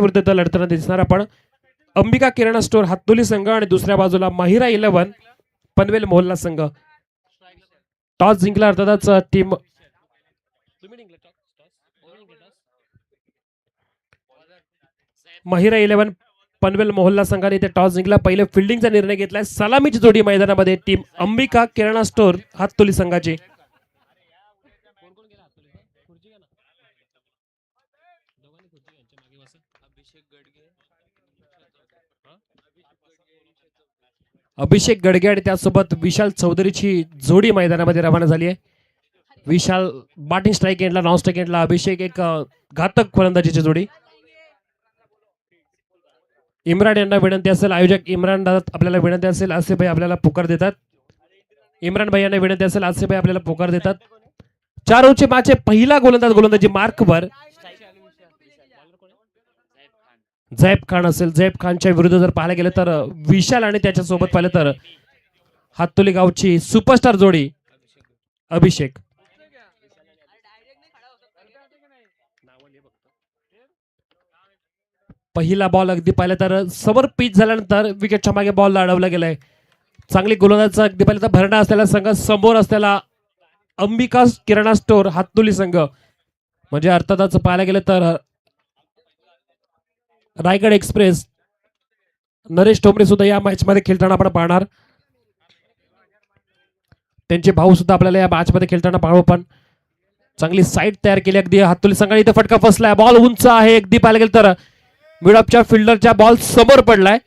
विरुद्ध लढताना दिसणार आपण अंबिका किराणा स्टोर हातोली संघ आणि दुसऱ्या बाजूला महिरा 11 पनवेल मोहल्ला संघ. टॉस जिंकला अर्थातच टीम महिरा 11 पनवेल मोहल्ला संघाने इथे टॉस जिंकला. पहिले फिल्डिंगचा निर्णय घेतलाय. सलामीची जोडी मैदानामध्ये टीम अंबिका किराणा स्टोर हातोली संघाची. अभिषेक गडगे आणि त्यासोबत विशाल चौधरीची जोडी मैदानामध्ये रवाना झाली आहे. विशाल बॅटिंग स्ट्राईक एंडला, नॉन स्ट्राईक एंडला. अभिषेक एक घातक फलंदाजीची जोडी. इम्रान यांना विनंती असेल, आयोजक इम्रान दादा आपल्याला विनंती असेल, आसिफ भाई आपल्याला पुकार देतात. इम्रान भाई यांना विनंती असेल, आसिफ भाई आपल्याला पुकार देतात. 4 ओव्हरचे मॅच पहिला गोलंदाजी मार्कवर झैब खान असेल. झैब खानच्या विरुद्ध जर पाहायला गेलं तर विशाल आणि त्याच्यासोबत पाहिलं तर हातोली गावची सुपरस्टार जोडी अभिषेक. पहिला बॉल अगदी पाहिलं तर समोर पिच झाल्यानंतर विकेटच्या मागे बॉल अडवला गेलाय. चांगली गोलंदाज अगदी पाहिलं तर भरणा असलेला संघ समोर असलेला अंबिका किराणा स्टोर हातोली संघ. म्हणजे अर्थातच पाहायला गेलं तर रायगड एक्सप्रेस नरेश ठोंबरे सुद्धा या मॅच मध्ये खेळताना आपण पाहणार. त्यांचे भाऊ सुद्धा आपल्याला या मॅच मध्ये खेळताना पाहू. पण चांगली साईड तयार केली अगदी हातोली संघाने. इथे फटका फसलाय. बॉल उंच आहे. अगदी पाहायला गेलं तर मिडअपच्या फिल्डरच्या बॉल समोर पडलाय.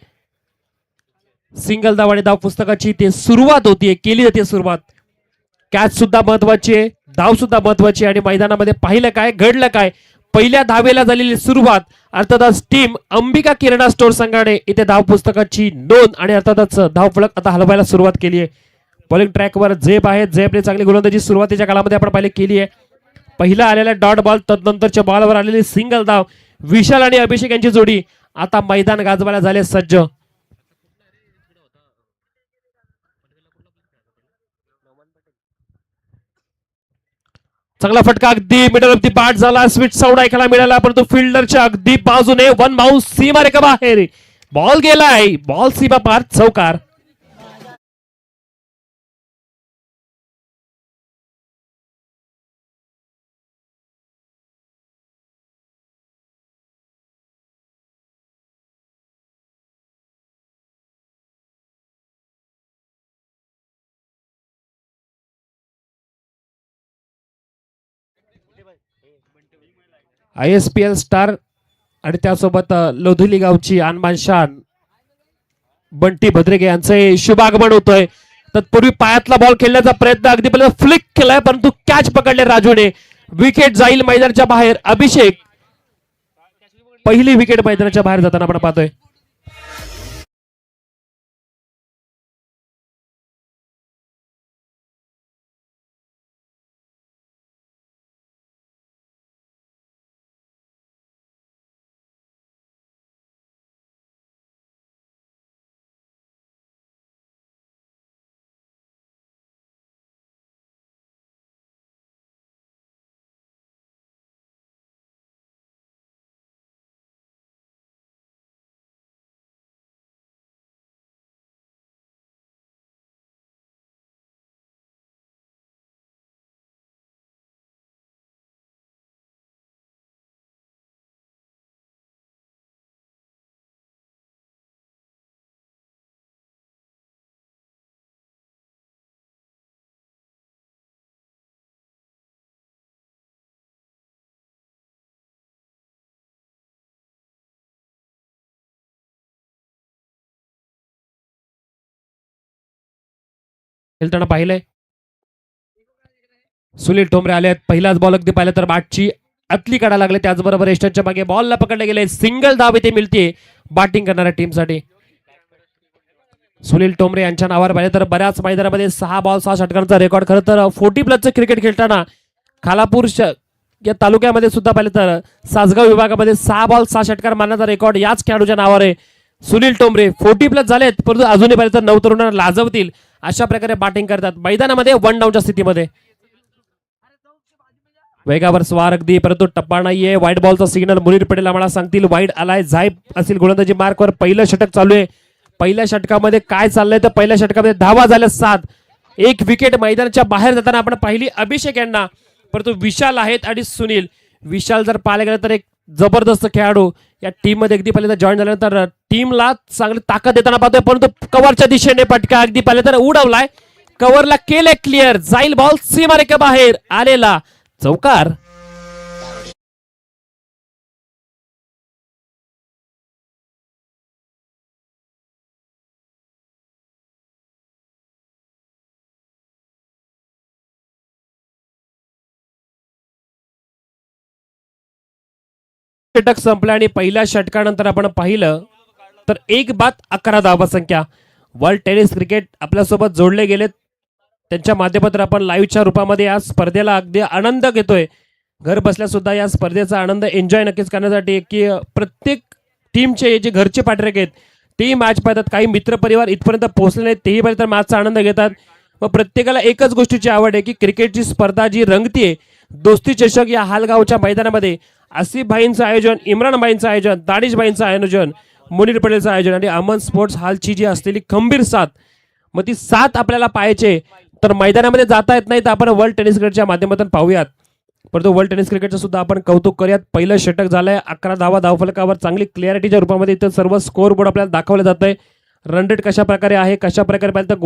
सिंगल धाव आणि धाव पुस्तकाची ते सुरुवात होतीये, केली जाते सुरुवात. कॅच सुद्धा महत्वाची आहे, धाव सुद्धा महत्वाची आहे. आणि मैदानामध्ये पाहिलं काय घडलं काय, पहिल्या धावेला झालेली सुरुवात. अर्थातच टीम अंबिका किराणा स्टोर संघाने इथे धाव पुस्तकाची नोंद आणि अर्थातच धाव फलक आता हलवायला सुरुवात केली आहे. बॉलिंग ट्रॅकवर झेब आहे. झेबने चांगली गोलंदाजी सुरुवातीच्या काळामध्ये आपण पाहिली केली आहे. पहिला आलेला डॉट बॉल, तदनंतरच्या बॉलवर आलेली सिंगल धाव. विशाल आणि अभिषेक यांची जोडी आता मैदान गाजवायला झाले सज्ज. चांगला फटका अगदी मिडल ऑफ दी बॅट झाला. स्वीट साऊंड ऐकायला मिळाला, परंतु फिल्डरच्या अगदी बाजूने वन बाउन्स सीमा रेखा बाहेर बॉल गेलाय. बॉल सीमा पार, चौकार. ISPL स्टार आणि त्यासोबत लोधुली गावची अनमान शान बंटी भद्रेगे यांचे शुभ आगमन होतोय. तत्पूर्वी पायातला बॉल खेळण्याचा प्रयत्न अगदी पहिला फ्लिक केलाय, परंतु कॅच पकडले राजूने. विकेट जाईल मैदानाच्या बाहेर. अभिषेक पहिली विकेट मैदानाच्या बाहेर जाताना आपण पाहतोय. खेळताना पाहिलंय. सुनील ठोंबरे आले. पहिलाच बॉल अगदी पाहिलं तर बॅटची आतली काढा लागले. त्याचबरोबर एस्टनच्या मागे बॉलला पकडले गेले. सिंगल धाव इथे मिळते बॅटिंग करणाऱ्या टीमसाठी. सुनील ठोंबरे यांच्या नावावर पाहिलं तर बऱ्याच मैदानामध्ये 6 बॉल 6 षटकांचा रेकॉर्ड. खरं तर 40+ क्रिकेट खेळताना खालापूर या तालुक्यामध्ये सुद्धा पाहिलं तर सासगाव विभागामध्ये 6 बॉल 6 षटकार मारण्याचा रेकॉर्ड याच खेळाडूच्या नावावर आहे. सुनील ठोंबरे 40+ झालेत, परंतु अजूनही पाहिलं तर 9 तरुणांना लाजवतील अशा प्रकारे बॅटिंग करतात मैदानामध्ये 1 डाऊनच्या स्थितीमध्ये. वेगावर स्वार अगदी, परंतु टप्पा नाहीये. व्हाईट बॉलचा सिग्नल मुनीर पटेल आम्हाला सांगतील. वाईड आलाय, झाईप असेल गोलंदाजी मार्कवर. पहिलं षटक चालू आहे. पहिल्या षटकामध्ये काय चाललंय तर पहिल्या षटकामध्ये धावा झाल्या 7. एक विकेट मैदानाच्या बाहेर जाताना आपण पाहिली अभिषेक यांना, परंतु विशाल आहेत आणि सुनील. विशाल जर पाहायला गेलं तर एक जबरदस्त खेळाडू या टीम मध्ये अगदी पहिल्यांदा जॉईन झाल्यानंतर टीमला चांगली ताकद देताना पाहतोय, परंतु कव्हरच्या दिशेने पटका अगदी पहिल्यांदा उडवलाय. कव्हरला केले क्लिअर, जाईल बॉल सीमारेखा बाहेर आलेला चौकार. षटक संपला आणि पहिल्या षटकानंतर आपण पाहिलं तर 1 बाद 11 धावा संख्या. वर्ल्ड टेनिस क्रिकेट आपल्यासोबत जोडले गेलेत, त्यांच्या माध्यमातून आपण लाईव्हच्या रूपामध्ये या स्पर्धेला अगदी आनंद घेतोय. घर बसल्या सुद्धा या स्पर्धेचा आनंद एन्जॉय नक्कीच करण्यासाठी की प्रत्येक टीमचे जे घरचे पाठराख आहेत तेही मॅच पाहतात. काही मित्रपरिवार इथपर्यंत पोहोचले नाहीत तेही पाहिजे तर मॅचचा आनंद घेतात. व प्रत्येकाला एकच गोष्टीची आवड आहे की क्रिकेटची स्पर्धा जी रंगतीये, दोस्ती चषक या हालगावच्या मैदानामध्ये आसिफ भाईंचं आयोजन, इम्रान भाईंचं आयोजन, दानिश भाईंचं आयोजन, मुनीर पटेलचं आयोजन आणि अमन स्पोर्ट्स हालची जी असलेली खंबीर साथ, मग ती साथ आपल्याला पाहायचे तर मैदानामध्ये जाता येत नाही तर आपण वर्ल्ड टेनिस क्रिकेटच्या माध्यमातून पाहूयात. परंतु वर्ल्ड टेनिस क्रिकेटचं सुद्धा आपण कौतुक करूयात. पहिलं षटक झालंय, 11 धावा धावफलकावर, चांगली क्लिअरिटीच्या रूपामध्ये इथं सर्व स्कोअर बोर्ड आपल्याला दाखवलं जात आहे. रन रेट कशा प्रकारे आहे, कशा प्रकारे पाहिजे तर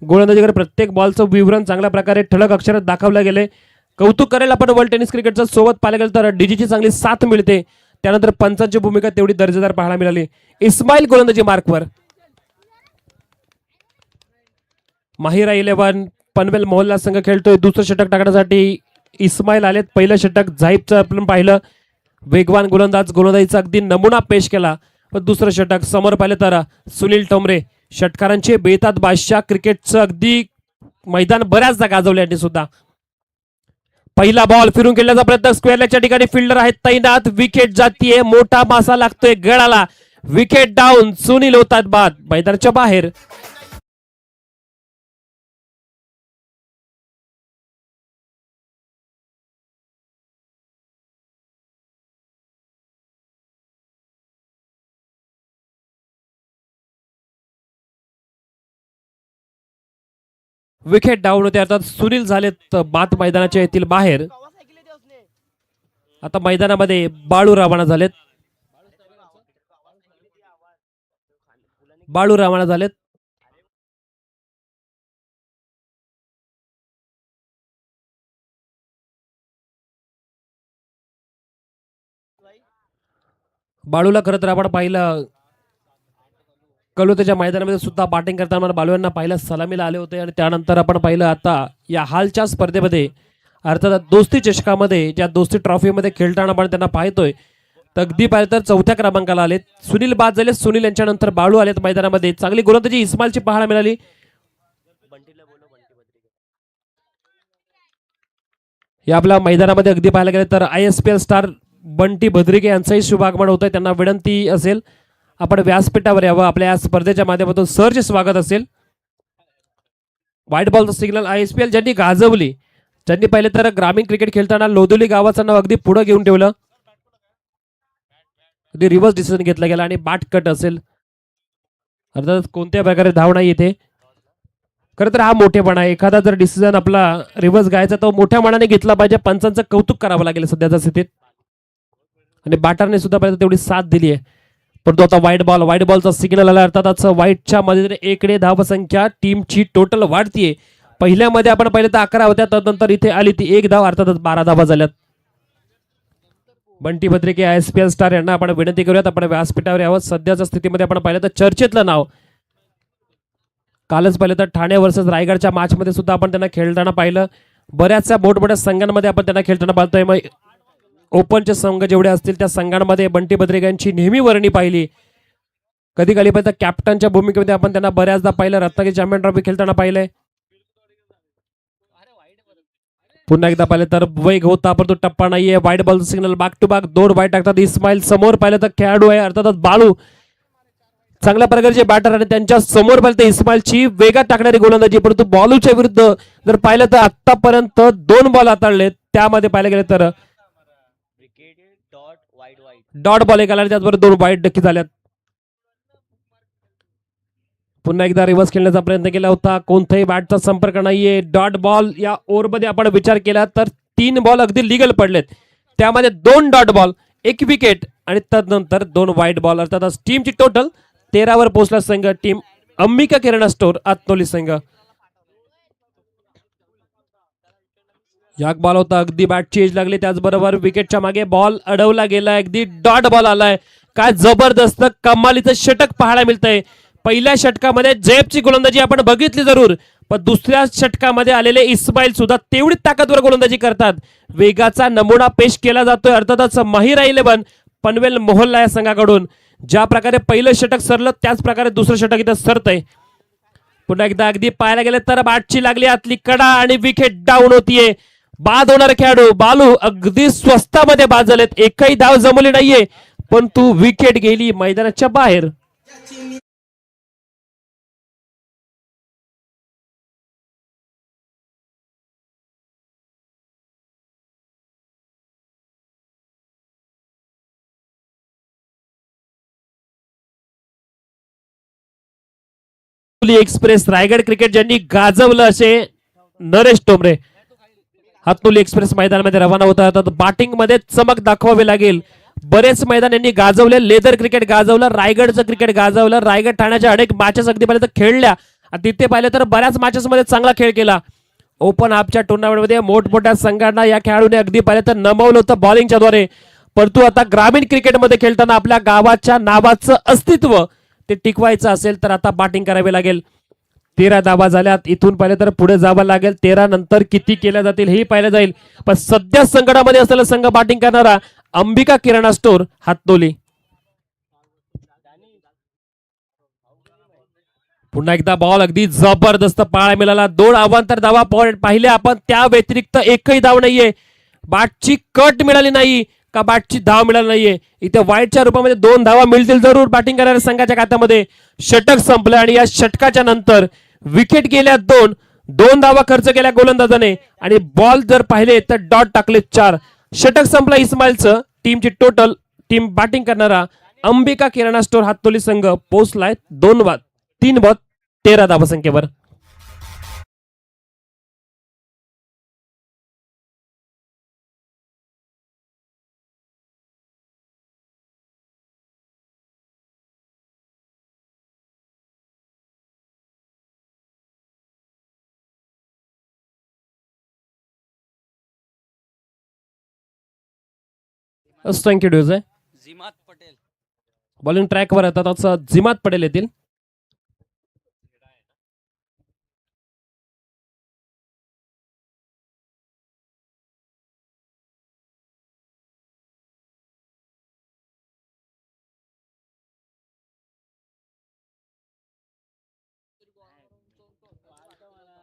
गोलंदाजीकडे प्रत्येक बॉलचं विवरण चांगल्या प्रकारे ठळक अक्षरात दाखवलं गेले. कौतुक करायला आपण वर्ल्ड टेनिस क्रिकेटचं सोबत पाहायला गेलं तर डीजीची चांगली साथ मिळते. त्यानंतर पंचांची भूमिका तेवढी दर्जेदार पाहायला मिळाली. इस्माईल गोलंदाजी मार्कवर. माहिरा 11 पनवेल मोहल्ला संघ खेळतोय. दुसरं षटक टाकण्यासाठी इस्माईल आलेत. पहिलं षटक झाईपचं आपण पाहिलं, वेगवान गोलंदाजीचा अगदी नमुना पेश केला. व दुसरं षटक समोर पाहिलं तर सुनील टोमरे, षटकारांचे बेतात बादशाह, क्रिकेटचं अगदी मैदान बऱ्याचदा गाजवले यांनी सुद्धा. पहिला बॉल फिरून खेळण्याचा प्रयत्न, स्क्वेअर लेगच्या ठिकाणी फिल्डर आहेत तैनात. विकेट जातीये, मोठा मासा लागतोय गळाला. विकेट डाऊन, सुनील होतात बाद मैदानाच्या बाहेर. विकेट डाऊन होते, अर्थात सुनील झालेत बाद मैदानाच्या येथील बाहेर. आता मैदानामध्ये बाळू रवाना झालेत. बाळू रवाना झालेत. बाळूला खरं तर आपण पाहिलं कलोतेच्या मैदानामध्ये सुद्धा बॅटिंग करताना बाळू यांना पाहिलं सलामीला आले होते. आणि त्यानंतर आपण पाहिलं आता या हालच्या स्पर्धेमध्ये अर्थात दोस्ती चषकामध्ये ज्या दोस्ती ट्रॉफीमध्ये खेळताना आपण त्यांना पाहतोय तर अगदी पाहिलं तर 4थ्या क्रमांकाला आलेत. सुनील बाद झाले, सुनील यांच्यानंतर बाळू आलेत मैदानामध्ये. चांगली गोलंदाजी इस्माईलची पाहायला मिळाली. या आपल्या मैदानामध्ये अगदी पाहायला गेलं तर ISPL स्टार बंटी भद्रिके यांचंही शुभागमन होतंय. त्यांना विनंती असेल आपण व्यासपीठावर यावं, आपल्या या स्पर्धेच्या माध्यमातून सरचे स्वागत असेल. व्हाईट बॉलचं सिग्नल ISPL ज्यांनी गाजवली, ज्यांनी पाहिले तर ग्रामीण क्रिकेट खेळताना लोदोली गावाचं नाव अगदी पुढे घेऊन ठेवलं. अगदी रिव्हर्स डिसिजन घेतला गेला आणि बाट कट असेल, अर्थात कोणत्या प्रकारे धाव नाही येते. खरं तर हा मोठेपणा आहे. एखादा जर डिसिजन आपला रिव्हर्स घ्यायचा तो मोठ्या मनाने घेतला पाहिजे. पंचांचं कौतुक करावं लागेल सध्याच्या स्थितीत. आणि बॅटरने सुद्धा पाहिजे तेवढी साथ दिली आहे. परंतु आता व्हाईट बॉलचा सिग्नल आला, अर्थातच व्हाईटच्या मध्ये 1 धाव संख्या टीमची टोटल वाढतीये. पहिल्यामध्ये आपण पाहिलं तर 11 होत्या, त्यानंतर इथे आली ती 1 धाव, अर्थातच 12 धावा झाल्यात. बंटी भद्रिके ISPL स्टार यांना आपण विनंती करूयात आपण व्यासपीठावर यावं. सध्याच्या स्थितीमध्ये आपण पाहिलं तर चर्चेतलं नाव, कालच पाहिलं तर ठाणे वर्सेस रायगडच्या मॅच मध्ये सुद्धा आपण त्यांना खेळताना पाहिलं. बऱ्याचशा मोठमोठ्या संघांमध्ये आपण त्यांना खेळताना पाहतोय. मग ओपनचे संघ जेवढे असतील त्या संघांमध्ये बंटी भद्रिके यांची नेहमी वर्णी पाहिली. कधी कधी पाहिजे कॅप्टनच्या भूमिकेमध्ये आपण त्यांना बऱ्याचदा पाहिलं. रत्नागिरी चॅम्पियन ट्रॉफी खेळताना पाहिलंय. पुन्हा एकदा पाहिलं तर वेग होता परंतु टप्पा नाहीये. White ball signal, back to back 2 wide टाकतात इस्माईल. समोर पाहिलं तर खेळाडू आहे अर्थातच बाळू, चांगल्या प्रकारचे बॅटर आणि त्यांच्या समोर पाहिलं तर इस्माईलची वेगात टाकणारी गोलंदाजी. परंतु बॉलूच्या विरुद्ध जर पाहिलं तर आतापर्यंत 2 बॉल हाताळलेत. त्यामध्ये पाहायला गेलं तर डॉट बॉल एक आला, त्याचबरोबर 2 वाईट नक्की झाल्यात. पुन्हा एकदा रिव्हर्स खेळण्याचा प्रयत्न केला होता, कोणताही बॅटचा संपर्क नाहीये. डॉट बॉल या ओव्हरमध्ये आपण विचार केला तर 3 बॉल अगदी लिगल पडलेत, त्यामध्ये 2 डॉट बॉल, 1 विकेट आणि तदनंतर 2 वाईट बॉल. अर्थातच टीमची टोटल 13 वर पोहोचला संघ टीम अंबिका किराणा स्टोअर आतनोली संघ. याक बॉल होता, अगदी बॅट चेंज लागले, त्याचबरोबर विकेटच्या मागे बॉल अडवला गेला, अगदी डॉट बॉल आलाय. काय जबरदस्त कमालीचं षटक पाहायला मिळतंय. पहिल्या षटकामध्ये जयपची गोलंदाजी आपण बघितली जरूर, पण दुसऱ्या षटकामध्ये आलेले इस्माईल सुद्धा तेवढी ताकदवर गोलंदाजी करतात. वेगाचा नमुना पेश केला जातोय. अर्थातच माहिरा 11 पनवेल मोहल्ला या संघाकडून ज्या प्रकारे पहिलं षटक सरलं त्याच प्रकारे दुसरं षटक इथं सरतंय. पुन्हा एकदा अगदी पाहायला गेले तर बॅटची लागली आतली कडा आणि विकेट डाऊन होतीये. बाद होणार खेळाडू बालू अगदी स्वस्तामध्ये बाद झालेत, एकही धाव जमवली नाहीये, पण तू विकेट गेली मैदानाच्या बाहेर. एक्सप्रेस रायगड क्रिकेट ज्यांनी गाजवलं असे नरेश टोमरे हातनुली एक्सप्रेस मैदानामध्ये रवाना होत आहेत. बॅटिंग मध्ये चमक दाखवावी लागेल. बरेच मैदान यांनी गाजवले, लेदर क्रिकेट गाजवलं, रायगडचं क्रिकेट गाजवलं, रायगड ठाण्याच्या अनेक मॅचेस अगदी पाहिलं तर खेळल्या, तिथे पाहिलं तर बऱ्याच मॅचेस मध्ये चांगला खेळ केला. ओपन हाफच्या टुर्नामेंटमध्ये मोठमोठ्या संघांना या खेळाडूने अगदी पाहिलं तर नमवलं होतं बॉलिंगच्या द्वारे. परंतु आता ग्रामीण क्रिकेटमध्ये खेळताना आपल्या गावाच्या नावाचं अस्तित्व ते टिकवायचं असेल तर आता बॅटिंग करावी लागेल. 13 धावा झाल्यात, इथून पाहिलं तर पुढे जावं लागेल. 13 नंतर किती केल्या जातील हे पाहिलं जाईल, पण सध्या संकटामध्ये असलेला संघ बॅटिंग करणारा अंबिका किराणा स्टोअर हातनोली. पुन्हा एकदा बॉल अगदी जबरदस्त पाहायला मिळाला. 2 अवांतर धावा पाहिले आपण, त्या व्यतिरिक्त एकही धाव नाहीये. बॅटची कट मिळाली नाही का बॅटची धाव मिळाली नाहीये. इथे वाईटच्या रूपामध्ये 2 धावा मिळतील जरूर बॅटिंग करणाऱ्या संघाच्या खात्यामध्ये. षटक संपलं आणि या षटकाच्या नंतर विकेट गेल्या 2 धावा खर्च केल्या गोलंदाजाने आणि बॉल जर पाहिले तर डॉट टाकले 4. षटक संपलं इस्माईलचं. टीमची टोटल टीम बॅटिंग करणारा अंबिका किराणा स्टोअर हातनोली संघ पोहोचलाय 3 बाद 13 धावसंख्येवर. थँक्यू ड्यूज आहे. जिमात पटेल बॉलिंग ट्रॅकवर येतात, असं जिमात पटेल येतील.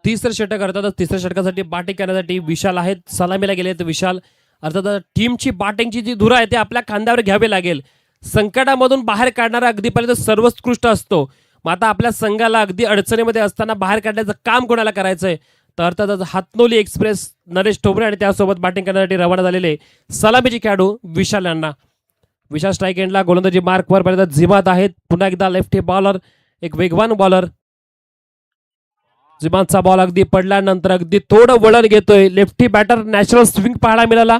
तिसरं षटक अर्थातच तिसऱ्या षटकासाठी बॅटिंग करण्यासाठी विशाल आहेत, सलामीला गेले तर विशाल. अर्थात टीमची बॅटिंगची जी धुरा आहे ते आपल्या खांद्यावर घ्यावी लागेल. संकटामधून बाहेर काढणारा अगदी पर्यंत सर्वोत्कृष्ट असतो. मग आता आपल्या संघाला अगदी अडचणीमध्ये असताना बाहेर काढण्याचं काम कोणाला करायचंय तर अर्थातच हातनोली एक्सप्रेस नरेश ठोबरे आणि त्यासोबत बॅटिंग करण्यासाठी रवाना झालेले सलामीचे खेळाडू विशाल यांना. विशाल स्ट्राईक एंडला गोलंदाजी मार्कवर पर्यंत जिमात आहेत. पुन्हा एकदा लेफ्टी बॉलर, एक वेगवान बॉलर. जिमानचा बॉल अगदी पडल्यानंतर अगदी थोडं वळण घेतोय. लेफ्टी बॅटर नॅचरल स्विंग पाहायला मिळाला.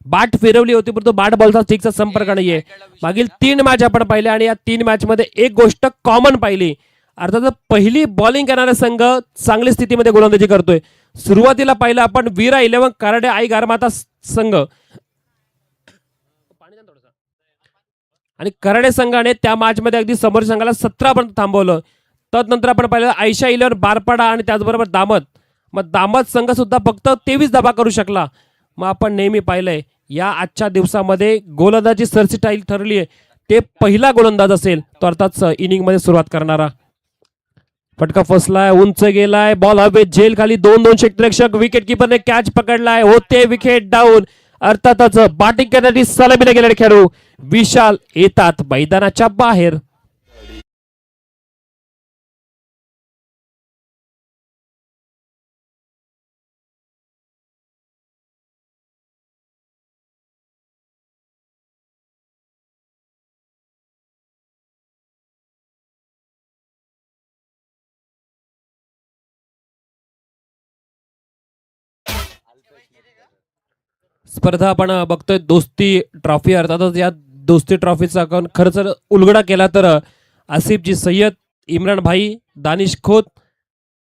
बॅट फिरवली होती परंतु बॅट बॉलचा ठीकचा संपर्क नाहीये. मागील 3 मॅच आपण पाहिले आणि या 3 मॅच मध्ये एक गोष्ट कॉमन पाहिली. अर्थात पहिली बॉलिंग करणारा संघ चांगली स्थितीमध्ये गोलंदाजी करतोय. सुरुवातीला पाहिलं आपण वीरा 11 कराडे आई गारमाता संघ आणि कराडे संघाने त्या मॅच मध्ये अगदी समोर संघाला 17 पर्यंत थांबवलं. तदनंतर आपण पाहिलं आयशा 11 बारपाडा आणि त्याचबरोबर दामत. मग दामत संघ सुद्धा फक्त 23 धावा करू शकला. मग आपण नेहमी पाहिलंय या आजच्या दिवसामध्ये गोलंदाजी सरसिटाईल ठरली आहे. ते पहिला गोलंदाज असेल तो अर्थात इनिंग मध्ये सुरुवात करणारा. फटका फसलाय, उंच गेलाय, बॉल हवे जेल खाली. 2 क्षेत्ररक्षक, विकेट किपरने कॅच पकडलाय, होते विकेट डाऊन. अर्थातच बॅटिंग करण्यासाठी सलामीला गेलेले खेळाडू विशाल येतात मैदानाच्या बाहेर. स्पर्धा आपण बघतोय दोस्ती ट्रॉफी, अर्थातच या दोस्ती ट्रॉफीचा आपण खरं तर उलगडा केला तर आसिफजी सय्यद, इम्रान भाई, दानिश खोत,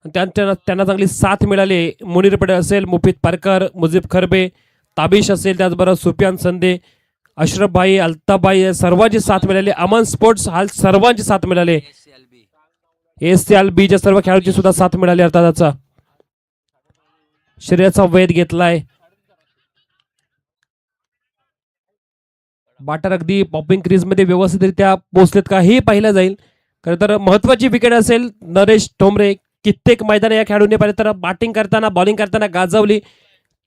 त्यांना चांगली साथ मिळाली. मुनीर पटेल असेल, मुफीद पारकर, मुजीब खरबे, ताबिश असेल, त्याचबरोबर सुफियान संदे, अशरफ भाई, अल्ताफ भाई, सर्वांची साथ मिळाली. अमन स्पोर्ट्स हाल सर्वांची साथ मिळाली. ASCLB च्या सर्व खेळाडूंची सुद्धा साथ मिळाली. अर्थातचा शरीराचा वेध घेतलाय. बाटर अगदी पॉपिंग क्रीज मध्ये व्यवस्थितरित्या पोहोचलेत का हे पाहिलं जाईल. खरं तर महत्वाची विकेट असेल. नरेश ठोंबरे कित्येक मैदान या खेळाडूंनी पाहिलं तर बॅटिंग करताना बॉलिंग करताना गाजवली.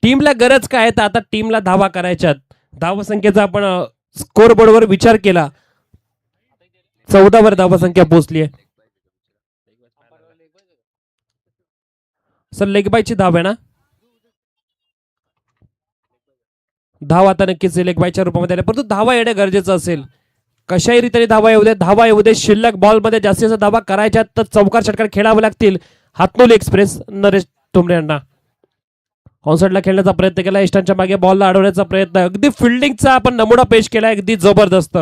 टीमला गरज काय तर आता टीमला धावा करायच्यात. धावा संख्येचा आपण स्कोर बोर्डवर विचार केला, 14 वर धावा संख्या पोहोचली आहे. सर लेग बायची धाव आहे ना? धाव आता नक्कीच लेग बायच्या रूपामध्ये आले, परंतु धावा येणे गरजेचं असेल. कशाही रीतीने धावा येऊ दे, धावा येऊ दे. शिल्लक बॉल मध्ये जास्तीत जास्त धावा करायच्या तर चौकार षटकार खेळावे लागतील. हातनोली एक्सप्रेस नरेश ठोंबरे यांना ऑनसाइडला खेळण्याचा प्रयत्न केला. इष्टांच्या मागे बॉलला अडवण्याचा प्रयत्न, अगदी फिल्डिंगचा आपण नमुना पेश केला, अगदी जबरदस्त.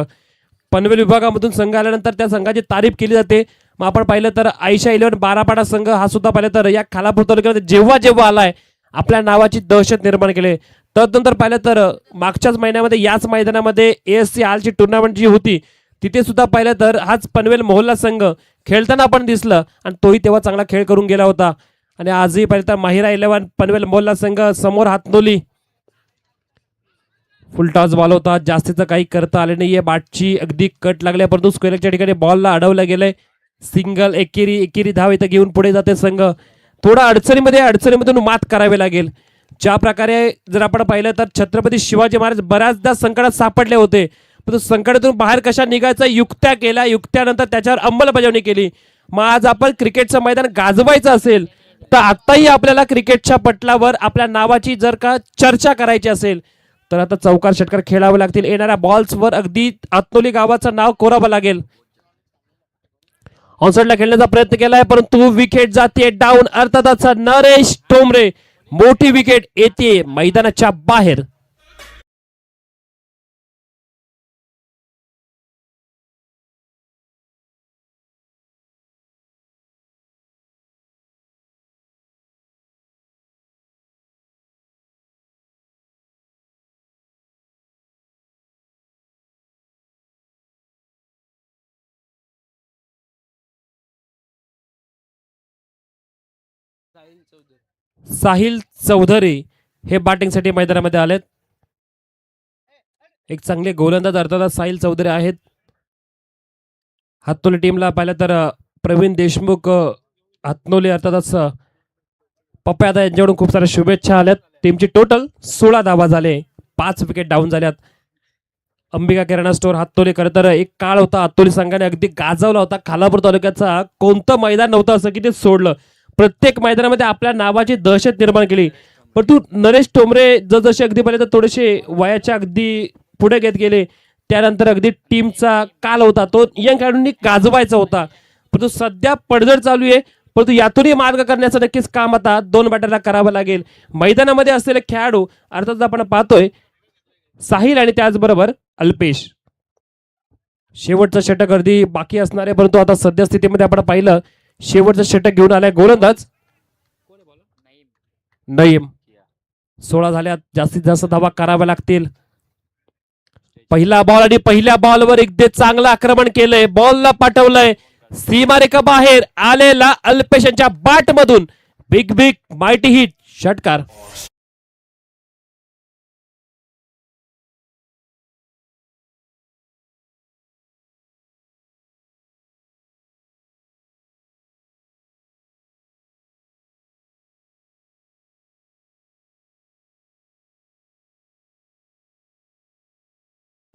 पनवेल विभागामधून संघ आल्यानंतर त्या संघाची तारीफ केली जाते. मग आपण पाहिलं तर आयशा 11 बारापाडा संघ हा सुद्धा पाहिलं तर या खालापूर तालुक्यामध्ये जेव्हा जेव्हा आलाय आपल्या नावाची दहशत निर्माण केली. तदनंतर पाहिलं तर मागच्याच महिन्यामध्ये याच मैदानामध्ये ASC हालची टुर्नामेंट जी होती तिथे सुद्धा पाहिलं तर हाच पनवेल मोहल्ला संघ खेळताना आपण दिसलं आणि तोही तेव्हा चांगला खेळ करून गेला होता. आणि आजही पाहिलं तर माहिरा 11 पनवेल मोहल्ला संघ समोर हातनोली फुलटॉस बॉल होता, जास्तीचं काही करता आले नाहीये. बॅटची अगदी कट लागल्या, परंतु स्क्वेअरच्या ठिकाणी बॉलला अडवलं गेलंय. सिंगल एकेरी धाव इथं घेऊन पुढे जाते संघ. थोडा अडचणीमधून मात करावी लागेल. ज्या प्रकारे जर आपण पाहिलं तर छत्रपती शिवाजी महाराज बऱ्याचदा संकटात सापडले होते, परंतु संकटातून बाहेर कशा निघायचं युक्त्या केल्या, युक्त्यानंतर त्याच्यावर अंमलबजावणी केली. मग आज आपण क्रिकेटचं मैदान गाजवायचं असेल तर आताही आपल्याला क्रिकेटच्या पटलावर आपल्या नावाची जर का चर्चा करायची असेल तर आता चौकार षटकार खेळावे लागतील. येणाऱ्या बॉल्सवर अगदी आतनोली गावाचं नाव कोरावं लागेल. ऑनसाइडला खेळण्याचा प्रयत्न केलाय, परंतु विकेट जाते डाऊन. अर्थातच नरेश ठोंबरे मोठी विकेट येते मैदानाच्या बाहेर. साहिल चौधरी हे बॅटिंगसाठी मैदानामध्ये आलेत. एक चांगले गोलंदाज अर्थात साहिल चौधरी आहेत. हातनोली टीमला पाहिलं तर प्रवीण देशमुख हातनोली अर्थातच पप्प्या यांच्याकडून खूप साऱ्या शुभेच्छा आल्यात. टीमची टोटल 16 धावा झाले, 5 विकेट डाऊन झाल्यात. अंबिका किराणा स्टोअर हातनोली, खरं तर एक काळ होता हातनोली संघाने अगदी गाजवला होता. खालापूर तालुक्याचा कोणतं मैदान नव्हतं असं की ते सोडलं. प्रत्येक मैदानामध्ये आपल्या नावाची दहशत निर्माण केली. परंतु नरेश ठोंबरे जसजसे अगदी पहिले तर थोडेसे वयाच्या अगदी पुढे घेत गेले, त्यानंतर अगदी टीमचा काल होता तो यंग खेळाडूंनी गाजवायचा होता. परंतु सध्या पडझड चालू आहे, परंतु यातूनही मार्ग करण्याचं नक्कीच काम आता 2 बॅटरला करावं लागेल. मैदानामध्ये असलेले खेळाडू अर्थात आपण पाहतोय साहिल आणि त्याचबरोबर अल्पेश. शेवटचं षटक अर्धी बाकी असणार आहे, परंतु आता सध्या स्थितीमध्ये आपण पाहिलं शेवटचं षटक घेऊन आलाय गोलंदाज नईम. 16 झाल्यात, जास्तीत जास्त धावा कराव्या लागतील. पहिला बॉल आणि पहिल्या बॉलवर एकदा चांगलं आक्रमण केलंय, बॉलला पाठवलंय सीमारेखा बाहेर आलेला अल्पेश यांच्या बॅट मधून बिग माइटी हिट षटकार.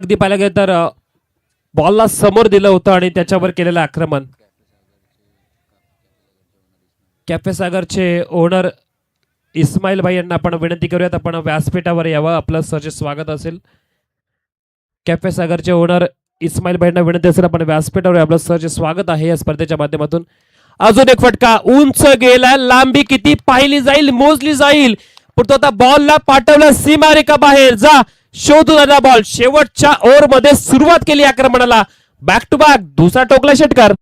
अगदी पाहिलं गेलं तर बॉलला समोर दिलं होतं आणि त्याच्यावर केलेलं आक्रमण. कॅफे सागरचे ओनर इस्माईल भाई यांना आपण विनंती करूयात आपण व्यासपीठावर यावं, आपलं सरचे स्वागत असेल. कॅफे सागरचे ओनर इस्माईल भाई यांना विनंती असेल आपण व्यासपीठावर, आपलं सरचे स्वागत आहे या स्पर्धेच्या माध्यमातून. अजून एक फटका उंच गेला, लांबी किती पाहिली जाईल मोजली जाईल, पण आता बॉलला पाठवलं सीमारेखा बाहेर, जा शोधून आला बॉल. शेवटच्या ओव्हर मध्ये सुरुवात केली आक्रमणाला. बॅक टू बॅक दुसरा टोकला षटकार.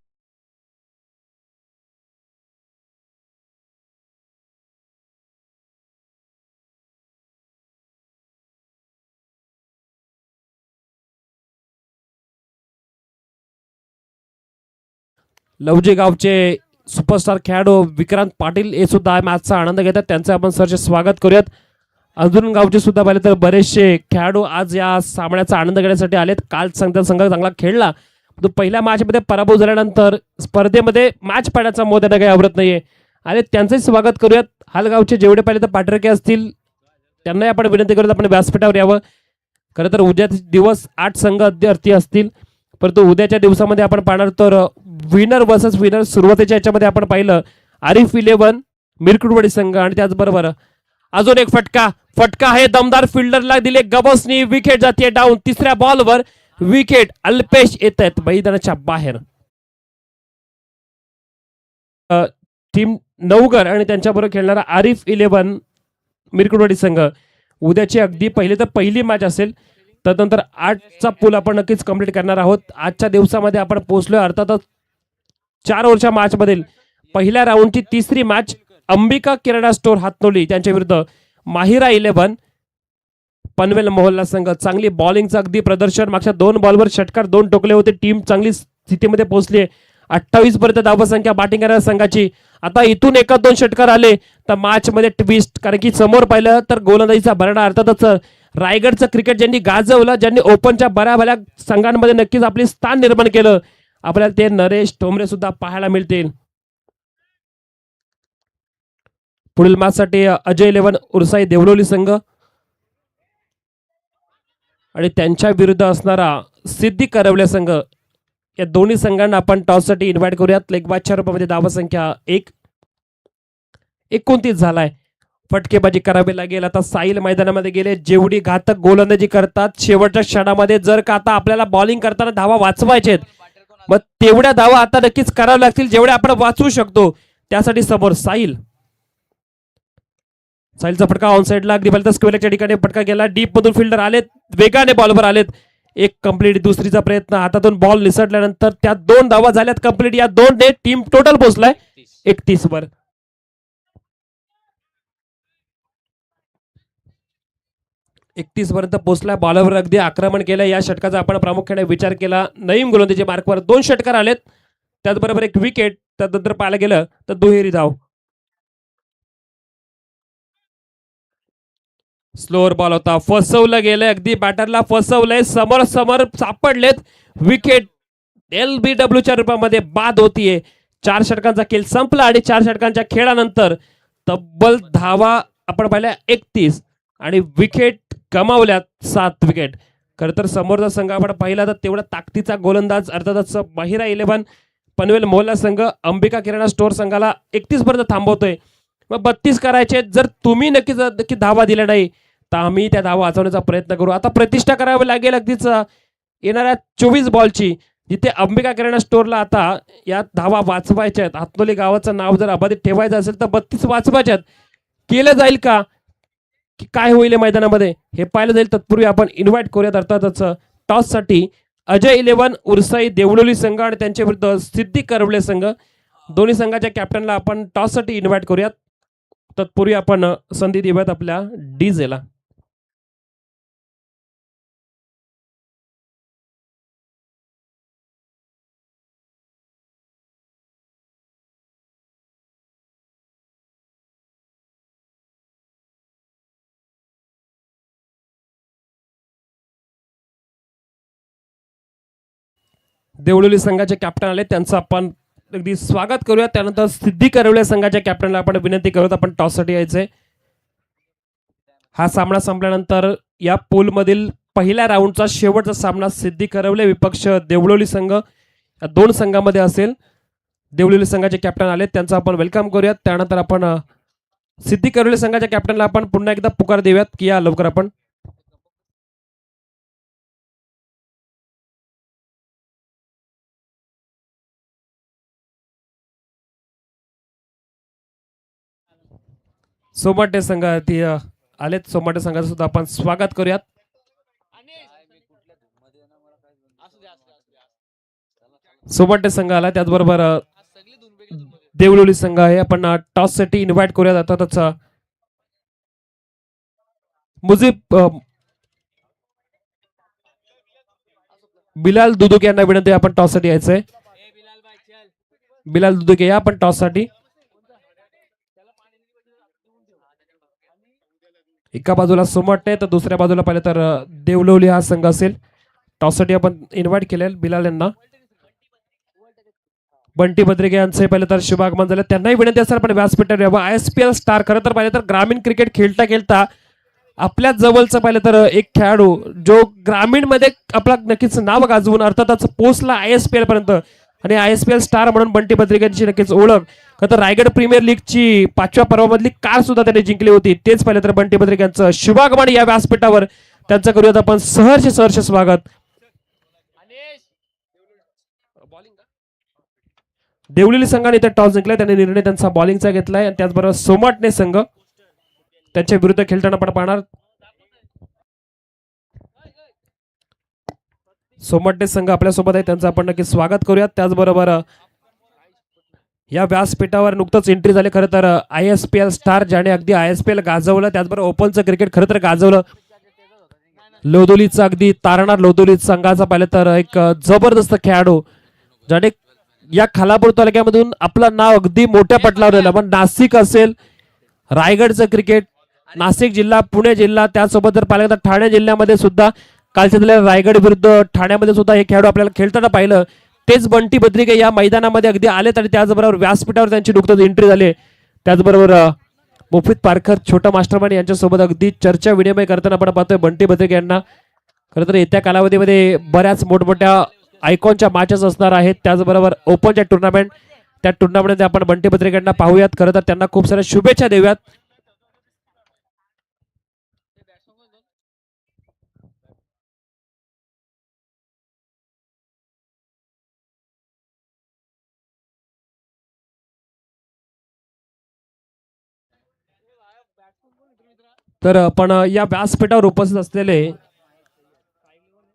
लवजी गावचे सुपरस्टार खेळाडू विक्रांत पाटील हे सुद्धा मॅचचा आनंद घेतात. त्यांचं आपण सरचे स्वागत करूयात. अजून गावचे सुद्धा पाहिले तर बरेचसे खेळाडू आज या सामन्याचा आनंद घेण्यासाठी आलेत. काल संघ चांगला खेळला, तो पहिल्या मॅच मध्ये पराभव झाल्यानंतर स्पर्धेमध्ये मॅच पाडण्याचा मोह त्यांना काही आवडत नाहीये आणि त्यांचंही स्वागत करूयात. हालगावचे जेवढे पाहिले तर पाठरके असतील त्यांनाही आपण विनंती करूयात आपण व्यासपीठावर यावं. खरं तर उद्या दिवस 8 संघ अद्यार्थी असतील, परंतु उद्याच्या दिवसामध्ये आपण पाहणार तर विनर वर्सेस विनर. सुरुवातीच्या याच्यामध्ये आपण पाहिलं आरिफ 11 मिरकुटवाडी संघ आणि त्याचबरोबर अजून एक फटका आहे दमदार फिल्डरला दिले गबसनी. विकेट जाते डाऊन. तिसऱ्या बॉलवर विकेट. अल्पेश येत आहेत मैदानाच्या बाहेर. टीम नवगर आणि त्यांच्याबरोबर खेळणारा आरिफ 11 मिरकुटवाडी संघ उद्याची अगदी पहिली मॅच असेल. त्यानंतर 8चा पूल आपण नक्कीच कंप्लीट करणार आहोत. आजच्या दिवसामध्ये आपण पोहोचलोय अर्थातच 4 ओव्हरच्या मॅच मधील पहिल्या राऊंडची तिसरी मॅच. अंबिका किराणा स्टोर हातनोली त्यांच्या विरुद्ध माहिरा 11 पनवेल मोहल्ला संघ. चांगली बॉलिंगचं अगदी प्रदर्शन. मागच्या 2 बॉलवर षटकार 2 टोकले होते. टीम चांगली स्थितीमध्ये पोहोचली. 28 पर्यंत धावसंख्या बॅटिंग करणाऱ्या संघाची. आता इथून 1-2 षटकार आले तर मॅच मध्ये ट्विस्ट, कारण की समोर पाहिलं तर गोलंदाजीचा भरणा. अर्थातच रायगडचं क्रिकेट ज्यांनी गाजवलं, ज्यांनी ओपनच्या बऱ्याभल्या संघांमध्ये नक्कीच आपले स्थान निर्माण केलं, आपल्याला ते नरेश ठोंबरे सुद्धा पाहायला मिळतील. पुढील मॅचसाठी अजय 11 उरसाई देवलोली संघ आणि त्यांच्या विरुद्ध असणारा सिद्धी करवले संघ. या दोन्ही संघांना आपण टॉससाठी इन्व्हाइट करूयात. लेगबादच्या रूपामध्ये धावसंख्या 29 झालाय. फटकेबाजी करावी लागेल. आता साहिल मैदानामध्ये गेले. जेवढी घातक गोलंदाजी करतात शेवटच्या क्षणामध्ये, जर का आता आपल्याला बॉलिंग करताना धावा वाचवायचे मग तेवढ्या धावा आता नक्कीच कराव्या लागतील जेवढ्या आपण वाचवू शकतो. त्यासाठी समोर साहिलचा फटका ऑन साइडला अगदी भलता स्क्वेअरच्या ठिकाणी फटका गेला. डीप मधून फिल्डर आलेत, वेगाने बॉलवर आलेत. एक कंप्लीट. दुसरीचा प्रयत्न, हातातून बॉल निसटल्यानंतर त्या 2 धावा झाल्यात कंप्लीट. या 2 ने टीम टोटल पोहोचलाय 31 वर. 31 पर्यंत पोहोचलाय. बॉलवर अगदी आक्रमण केलं. या षटकाचा आपण प्रामुख्याने विचार केला. नईम गोलंदाजी मार्कवर 2 षटकार आलेत, त्याचबरोबर 1 विकेट. त्यानंतर पाहायला गेलं तर दुहेरी धाव. स्लोअर बॉल होता, फसवलं गेलं. अगदी बॅटरला फसवलंय. समोर सापडलेत. विकेट LBWच्या रूपामध्ये बाद होतीये. 4 षटकांचा खेळ संपला आणि 4 षटकांच्या खेळानंतर तब्बल धावा आपण पाहिल्या 31 आणि विकेट गमावल्यात 7 विकेट. खरं तर समोरचा संघ आपण पाहिला तर तेवढा ताकदीचा गोलंदाज अर्थातच माहिरा 11 पनवेल मोहल्ला संघ अंबिका किराणा स्टोअर संघाला 31 पर्यंत थांबवतोय. मग 32 करायचे. जर तुम्ही नक्की धावा दिल्या नाही तर आम्ही त्या धावा वाचवण्याचा प्रयत्न करू. आता प्रतिष्ठा करावी लागेल अगदीच येणाऱ्या 24 बॉलची, जिथे अंबिका किराणा स्टोअरला आता या धावा वाचवायच्या आहेत. हातनोली गावाचं नाव जर अबाधित ठेवायचं असेल तर 32 वाचवायच्यात. केलं जाईल का, की काय होईल मैदानामध्ये हे पाहिलं जाईल. तत्पूर्वी आपण इन्व्हाइट करूयात अर्थातच टॉससाठी अजय 11 उरसाई देवलोली संघ आणि त्यांच्या विरुद्ध सिद्धी करवले संघ. दोन्ही संघाच्या कॅप्टनला आपण टॉससाठी इन्व्हाइट करूयात. तत्पूर्वी आपण संधी देऊयात आपल्या डीजेला. देवळोली संघाचे कॅप्टन आले, त्यांचं आपण अगदी स्वागत करूया. त्यानंतर सिद्धी करवले संघाच्या कॅप्टनला आपण विनंती करूयात आपण टॉससाठी यायचंय. हा सामना संपल्यानंतर या पूलमधील पहिल्या राऊंडचा शेवटचा सामना सिद्धी करवले विपक्ष देवळोली संघ या 2 संघामध्ये असेल. देवळोली संघाचे कॅप्टन आले, त्यांचं आपण वेलकम करूयात. त्यानंतर आपण सिद्धी करवले संघाच्या कॅप्टनला आपण पुन्हा एकदा पुकार देऊयात की या लवकर आपण. सोमाटे संघाती आलेत. सोमाटे संघाचं सुद्धा आपण स्वागत करूयात. सोमाटे संघ आला, त्याचबरोबर देवलोली संघ आहे. आपण टॉस साठी इन्व्हाइट करूयात. अर्थातच मुजीब बिलाल दुदुके यांना विनंती, आपण टॉस साठी यायचंय. बिलाल दुदुके या आपण टॉस साठी. एका बाजूला सोमाटे तर दुसऱ्या बाजूला पाहिलं तर देवलोली हा संघ असेल. टॉस साठी आपण इन्व्हाइट केलेलं बिलाल यांना. बंटी बद्रिके यांचे पाहिलं तर शुभ आगमन झालं. त्यांनाही विनंती असेल पण व्यासपीठावर यावं. ISPL स्टार खरं तर पाहिलं तर ग्रामीण क्रिकेट खेळता खेळता आपल्या जवळचं पाहिलं तर एक खेळाडू जो ग्रामीण मध्ये आपला नक्कीच नाव गाजवून अर्थातच पोहोचला ISPL पर्यंत, आणि ISPL स्टार म्हणून बंटी बद्रिकेंची नक्कीच ओळख. खरं तर रायगड प्रीमियर लीगची 5व्या पर्वामधली कार सुद्धा त्यांनी जिंकली होती. तेच पाहिलं तर बंटी बद्रिकेंचं शुभागमन या व्यासपीठावर. त्यांचं करूयात आपण सहर्ष स्वागत. देवलेली संघाने इथे टॉस जिंकलाय. त्यांनी निर्णय त्यांचा बॉलिंगचा घेतलाय, आणि त्याचबरोबर सोमाटणे संघ त्यांच्या विरुद्ध खेळताना आपण पाहणार. सोमाटणे संघ आपल्या सोबत आहे, त्यांचं आपण नक्की स्वागत करूयात. त्याचबरोबर या व्यासपीठावर नुकतंच एंट्री झाली खरं तर ISPL स्टार, ज्याने अगदी ISPL गाजवलं, त्याचबरोबर ओपनचं क्रिकेट खरं तर गाजवलं. लोधोलीचा अगदी तारणार लोधोली संघाचा पाहिलं तर एक जबरदस्त खेळाडू, ज्याने या खालापूर तालुक्यामधून आपलं नाव अगदी मोठ्या पटलावर दिलं. पण नाशिक असेल, रायगडचं क्रिकेट, नाशिक जिल्हा, पुणे जिल्हा, त्यासोबत जर पाहिलं तर ठाणे जिल्ह्यामध्ये सुद्धा कालच्या रायगड विरुद्ध ठाण्यामध्ये सुद्धा हे खेळाडू आपल्याला खेळताना पाहिलं. तेच बंटी बद्रिके या मैदानामध्ये अगदी आलेत, आणि त्याचबरोबर व्यासपीठावर त्यांची नुकतंच एंट्री झाली. त्याचबरोबर मुफीद पारकर, छोटा मास्टरमाइंड यांच्यासोबत अगदी चर्चा विनिमय करताना आपण पाहतोय बंटी बद्रिके यांना. खरं तर येत्या कालावधीमध्ये बऱ्याच मोठमोठ्या आयकॉनच्या मॅचेस असणार आहेत. त्याचबरोबर ओपनच्या टुर्नामेंट, त्या टुर्नामेंटमध्ये आपण बंटी बद्रिके यांना पाहूयात. खरं तर त्यांना खूप साऱ्या शुभेच्छा देऊयात. तर आपण या व्यासपीठावर उपस्थित असलेले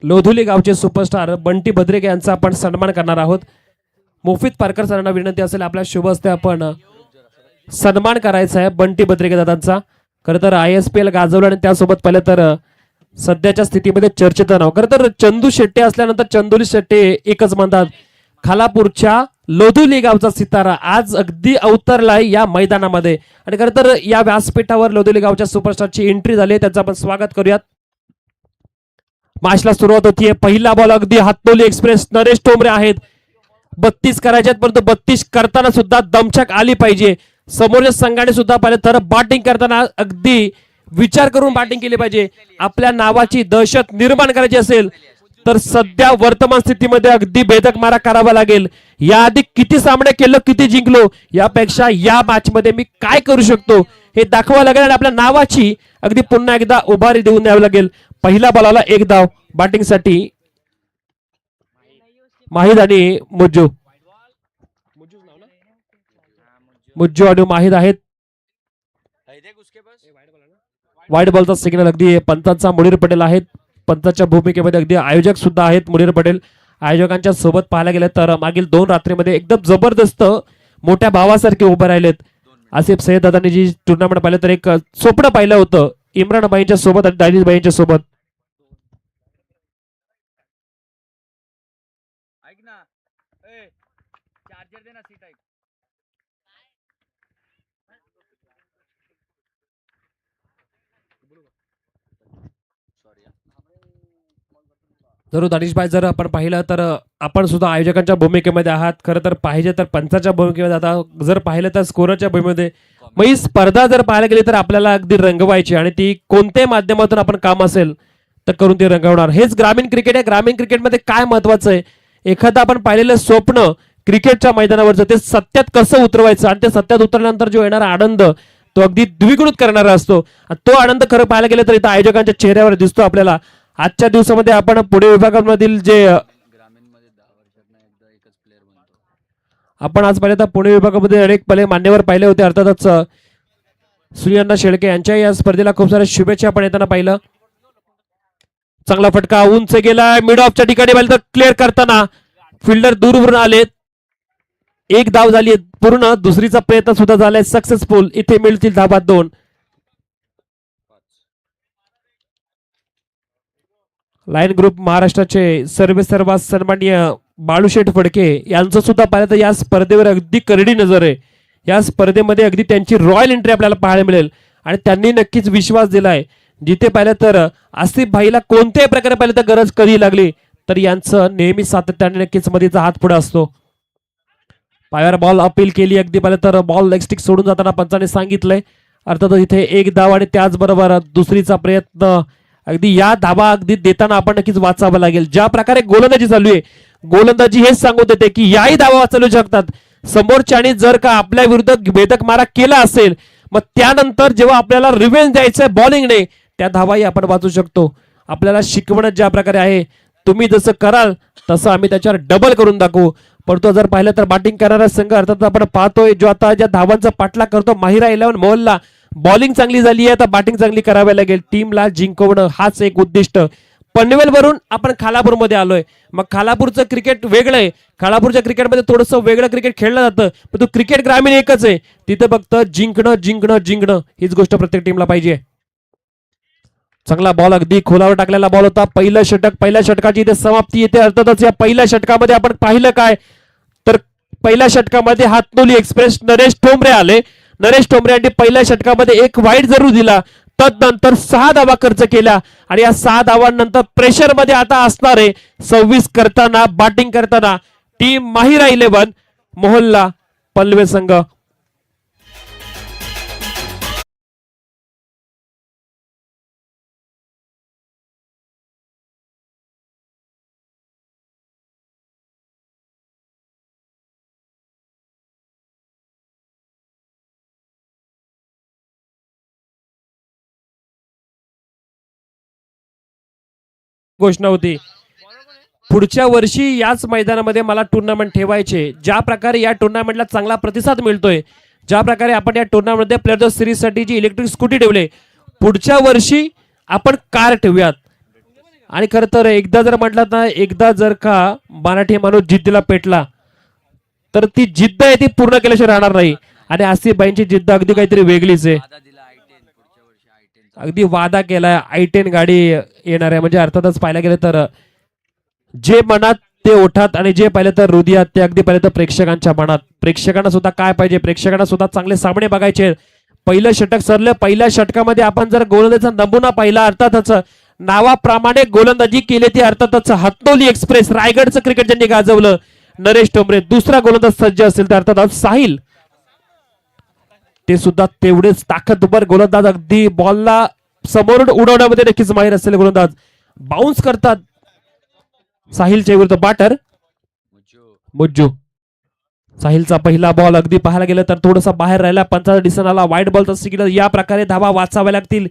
लोधुली गावचे सुपरस्टार बंटी बद्रिके यांचा आपण सन्मान करणार आहोत. मुफीद पारकर सरांना विनंती असेल आपल्या शुभ हस्ते आपण सन्मान करायचा आहे बंटी बद्रिके दादांचा. खरं तर ISPL गाजवलं, आणि त्यासोबत पाहिलं तर सध्याच्या स्थितीमध्ये चर्चेत नाव खरं तर चंदू शेट्टी असल्यानंतर चंदुली शेट्टी एकच म्हणतात. खालापूरच्या लोधुली गावचा सितारा आज अगदी अवतरलाय या मैदानामध्ये, आणि खरं तर या व्यासपीठावर लोधुली गावच्या सुपरस्टारची एंट्री झाली. त्यांचं आपण स्वागत करूयात. मॅचला सुरुवात होतीये. पहिला बॉल अगदी हातोली एक्सप्रेस नरेश टोमरे आहेत. 32 करायचे आहेत, परंतु 32 करताना सुद्धा दमछाक आली पाहिजे. समोरच्या संघाने सुद्धा पाहिलं तर बॅटिंग करताना अगदी विचार करून बॅटिंग केली पाहिजे. आपल्या नावाची दहशत निर्माण करायची असेल तर सध्या वर्तमान स्थितीमध्ये अगदी भेदक मारा करावा लागेल. याआधी किती सामने केलं, किती जिंकलो, यापेक्षा या मॅच मध्ये मी काय करू शकतो हे दाखवावं लागेल, आणि आपल्या नावाची अगदी पुन्हा एकदा उभारी देऊन द्यावी लागेल. पहिला बॉलाला एक धाव बॅटिंग साठी माहिद आणि मुज्जू. मुज्जू आणि माहिद आहेत. वाईट बॉलचा सिग्नल अगदी पंतांचा मुनीर पटेल आहेत. पंताच्या भूमिकेमध्ये अगदी आयोजक सुद्धा आहेत मुनीर पटेल. आयोजकांच्या सोबत पाहायला गेलं तर मागील 2 रात्रीमध्ये एकदम जबरदस्त मोठ्या भावासारखे उभे राहिलेत. आसिफ सय्यद दादांनी जी टुर्नामेंट पाहिलं तर एक स्वप्न पाहिलं होतं इम्रान भाईंच्या सोबत आणि दानिश भाईंच्या सोबत. जरूर दानिशभाई, जर आपण पाहिलं तर आपण सुद्धा आयोजकांच्या भूमिकेमध्ये आहात. खरं तर पाहिजे तर पंचाच्या भूमिकेमध्ये, आता जर पाहिलं तर स्कोरच्या भूमिकेमध्ये. मग ही स्पर्धा जर पाहायला गेली तर आपल्याला अगदी रंगवायची, आणि ती कोणत्याही माध्यमातून आपण काम असेल तर करून ती रंगवणार. हेच ग्रामीण क्रिकेट आहे. ग्रामीण क्रिकेटमध्ये काय महत्वाचं आहे, एखादं आपण पाहिलेलं स्वप्न क्रिकेटच्या मैदानावरचं ते सत्यात कसं उतरवायचं, आणि ते सत्यात उतरल्यानंतर जो येणारा आनंद तो अगदी द्विगुणित करणारा असतो. तो आनंद खरं पाहायला गेलं तर इथं आयोजकांच्या चेहऱ्यावर दिसतो आपल्याला. आजच्या दिवसामध्ये आपण पुणे विभागामधील जे आपण आज पाहिले तर पुणे विभागामध्ये अनेक मान्यवर पाहिले होते. अर्थातच सूर्यअण्णा शेळके यांच्या या स्पर्धेला खूप साऱ्या शुभेच्छा आपण येताना पाहिलं. चांगला फटका उंच गेला मिड ऑफच्या ठिकाणी पाहिलं तर क्लिअर करताना फिल्डर दूरवरून आले. एक धाव झाली पूर्ण. दुसरीचा प्रयत्न सुद्धा झालाय सक्सेसफुल. इथे मिळतील धाबा 2. लायन ग्रुप महाराष्ट्राचे सर्वात सन्माननीय बाळूशेठ फडके यांचं सुद्धा पाहिलं तर या स्पर्धेवर अगदी करडी नजर आहे. या स्पर्धेमध्ये अगदी त्यांची रॉयल एंट्री आपल्याला पाहायला मिळेल आणि त्यांनी नक्कीच विश्वास दिलाय. जिथे पाहिलं तर आसिफ भाईला कोणत्याही प्रकारे पाहिलं तर गरज कधी लागली तर यांचं नेहमी सातत्याने नक्कीच मधीचा हात पुढे असतो. पायावर बॉल अपील केली. अगदी पाहिलं तर बॉल लेग स्टिक सोडून जाताना पंचाने सांगितलंय. अर्थात इथे एक धाव आणि त्याचबरोबर दुसरीचा प्रयत्न. अगदी या धावा अगदी देताना आपण नक्कीच वाचावं लागेल. ज्या प्रकारे गोलंदाजी चालू आहे गोलंदाजी हेच सांगत होते की याही धावा वाचवू शकतात. समोरच्याने जर का आपल्या विरुद्ध भेदक मारा केला असेल मग त्यानंतर जेव्हा आपल्याला रिव्हेंज द्यायचंय बॉलिंगने त्या धावाही आपण वाचू शकतो. आपल्याला शिकवणं ज्या प्रकारे आहे तुम्ही जसं कराल तसं आम्ही त्याच्यावर डबल करून दाखवू. परंतु जर पाहिलं तर बॅटिंग करणारा संघ अर्थात आपण पाहतोय जो आता ज्या धावांचा पाठलाग करतो माहिरा 11 मोहल्ला. बॉलिंग चांगली झाली आहे तर बॅटिंग चांगली करावी लागेल. टीमला जिंकवणं हाच एक उद्दिष्ट. पनवेल वरून आपण खालापूरमध्ये आलोय. मग खालापूरचं क्रिकेट वेगळं आहे. खालापूरच्या क्रिकेटमध्ये थोडंसं वेगळं क्रिकेट खेळलं जातं पण तो क्रिकेट ग्रामीण एकच आहे. तिथे फक्त जिंकणं जिंकणं जिंकणं हीच गोष्ट प्रत्येक टीमला पाहिजे. चांगला बॉल अगदी खोलावर टाकलेला बॉल होता. पहिलं षटक. पहिल्या षटकाची इथे समाप्ती येते. अर्थातच या पहिल्या षटकामध्ये आपण पाहिलं काय तर पहिल्या षटकामध्ये हातनोली एक्सप्रेस नरेश ठोंबरे आले. नरेश ठोंबरे यांनी पहिल्या षटकामध्ये एक वाईट जरूर दिला. तदनंतर 6 धावा खर्च केल्या आणि या 6 धावांनंतर प्रेशर मध्ये आता असणार आहे 26 करताना बॅटिंग करताना टीम माहिरा 11 मोहल्ला पनवेल संघ. घोषणा होती पुढच्या वर्षी याच मैदानामध्ये मला टुर्नामेंट ठेवायचे. ज्या प्रकारे या टुर्नामेंटला चांगला प्रतिसाद मिळतोय ज्या प्रकारे आपण या टुर्नामेंटमध्ये प्लेअर ऑफ सिरीज साठी जी इलेक्ट्रिक स्कूटी ठेवले पुढच्या वर्षी आपण कार ठेवूयात. आणि खरं तर एकदा जर म्हटलं ना एकदा जर का मराठी माणूस जिद्दीला पेटला तर ती जिद्द आहे ती पूर्ण केल्याशिवाय राहणार नाही. आणि आसिफबाईंची जिद्द अगदी काहीतरी वेगळीच आहे. अगदी वादा केलाय I10 गाडी येणार आहे. म्हणजे अर्थातच पाहायला गेलं तर जे मनात ते ओठात आणि जे पाहिलं तर हृदयात ते अगदी पाहिलं तर प्रेक्षकांच्या मनात. प्रेक्षकांना सुद्धा काय पाहिजे प्रेक्षकांना सुद्धा चांगले सामने बघायचे. पहिलं षटक सरलं. पहिल्या षटकामध्ये आपण जर गोलंदाजीचा नमुना पाहिला अर्थातच नावाप्रमाणे गोलंदाजी केली ती अर्थातच हातनोली एक्सप्रेस रायगडचं क्रिकेट ज्यांनी गाजवलं नरेश ठोंबरे. दुसरा गोलंदाज सज्ज असेल तर अर्थातच साहिल ते सुद्धा तेवढेच ताकदवर गोलंदाज. अगदी बॉलला समोरून उडवण्यामध्ये नक्कीच माहीर असलेले गोलंदाज. बाउन्स करतात साहिलच्या विरुद्ध बॅटर मुज्जू. साहिलचा पहिला बॉल अगदी पाहायला गेलं तर थोडासा बाहेर राहिला. 15 डिसेंबरला वाईट बॉलचा सिग्नल. या प्रकारे धावा वाचाव्या लागतील.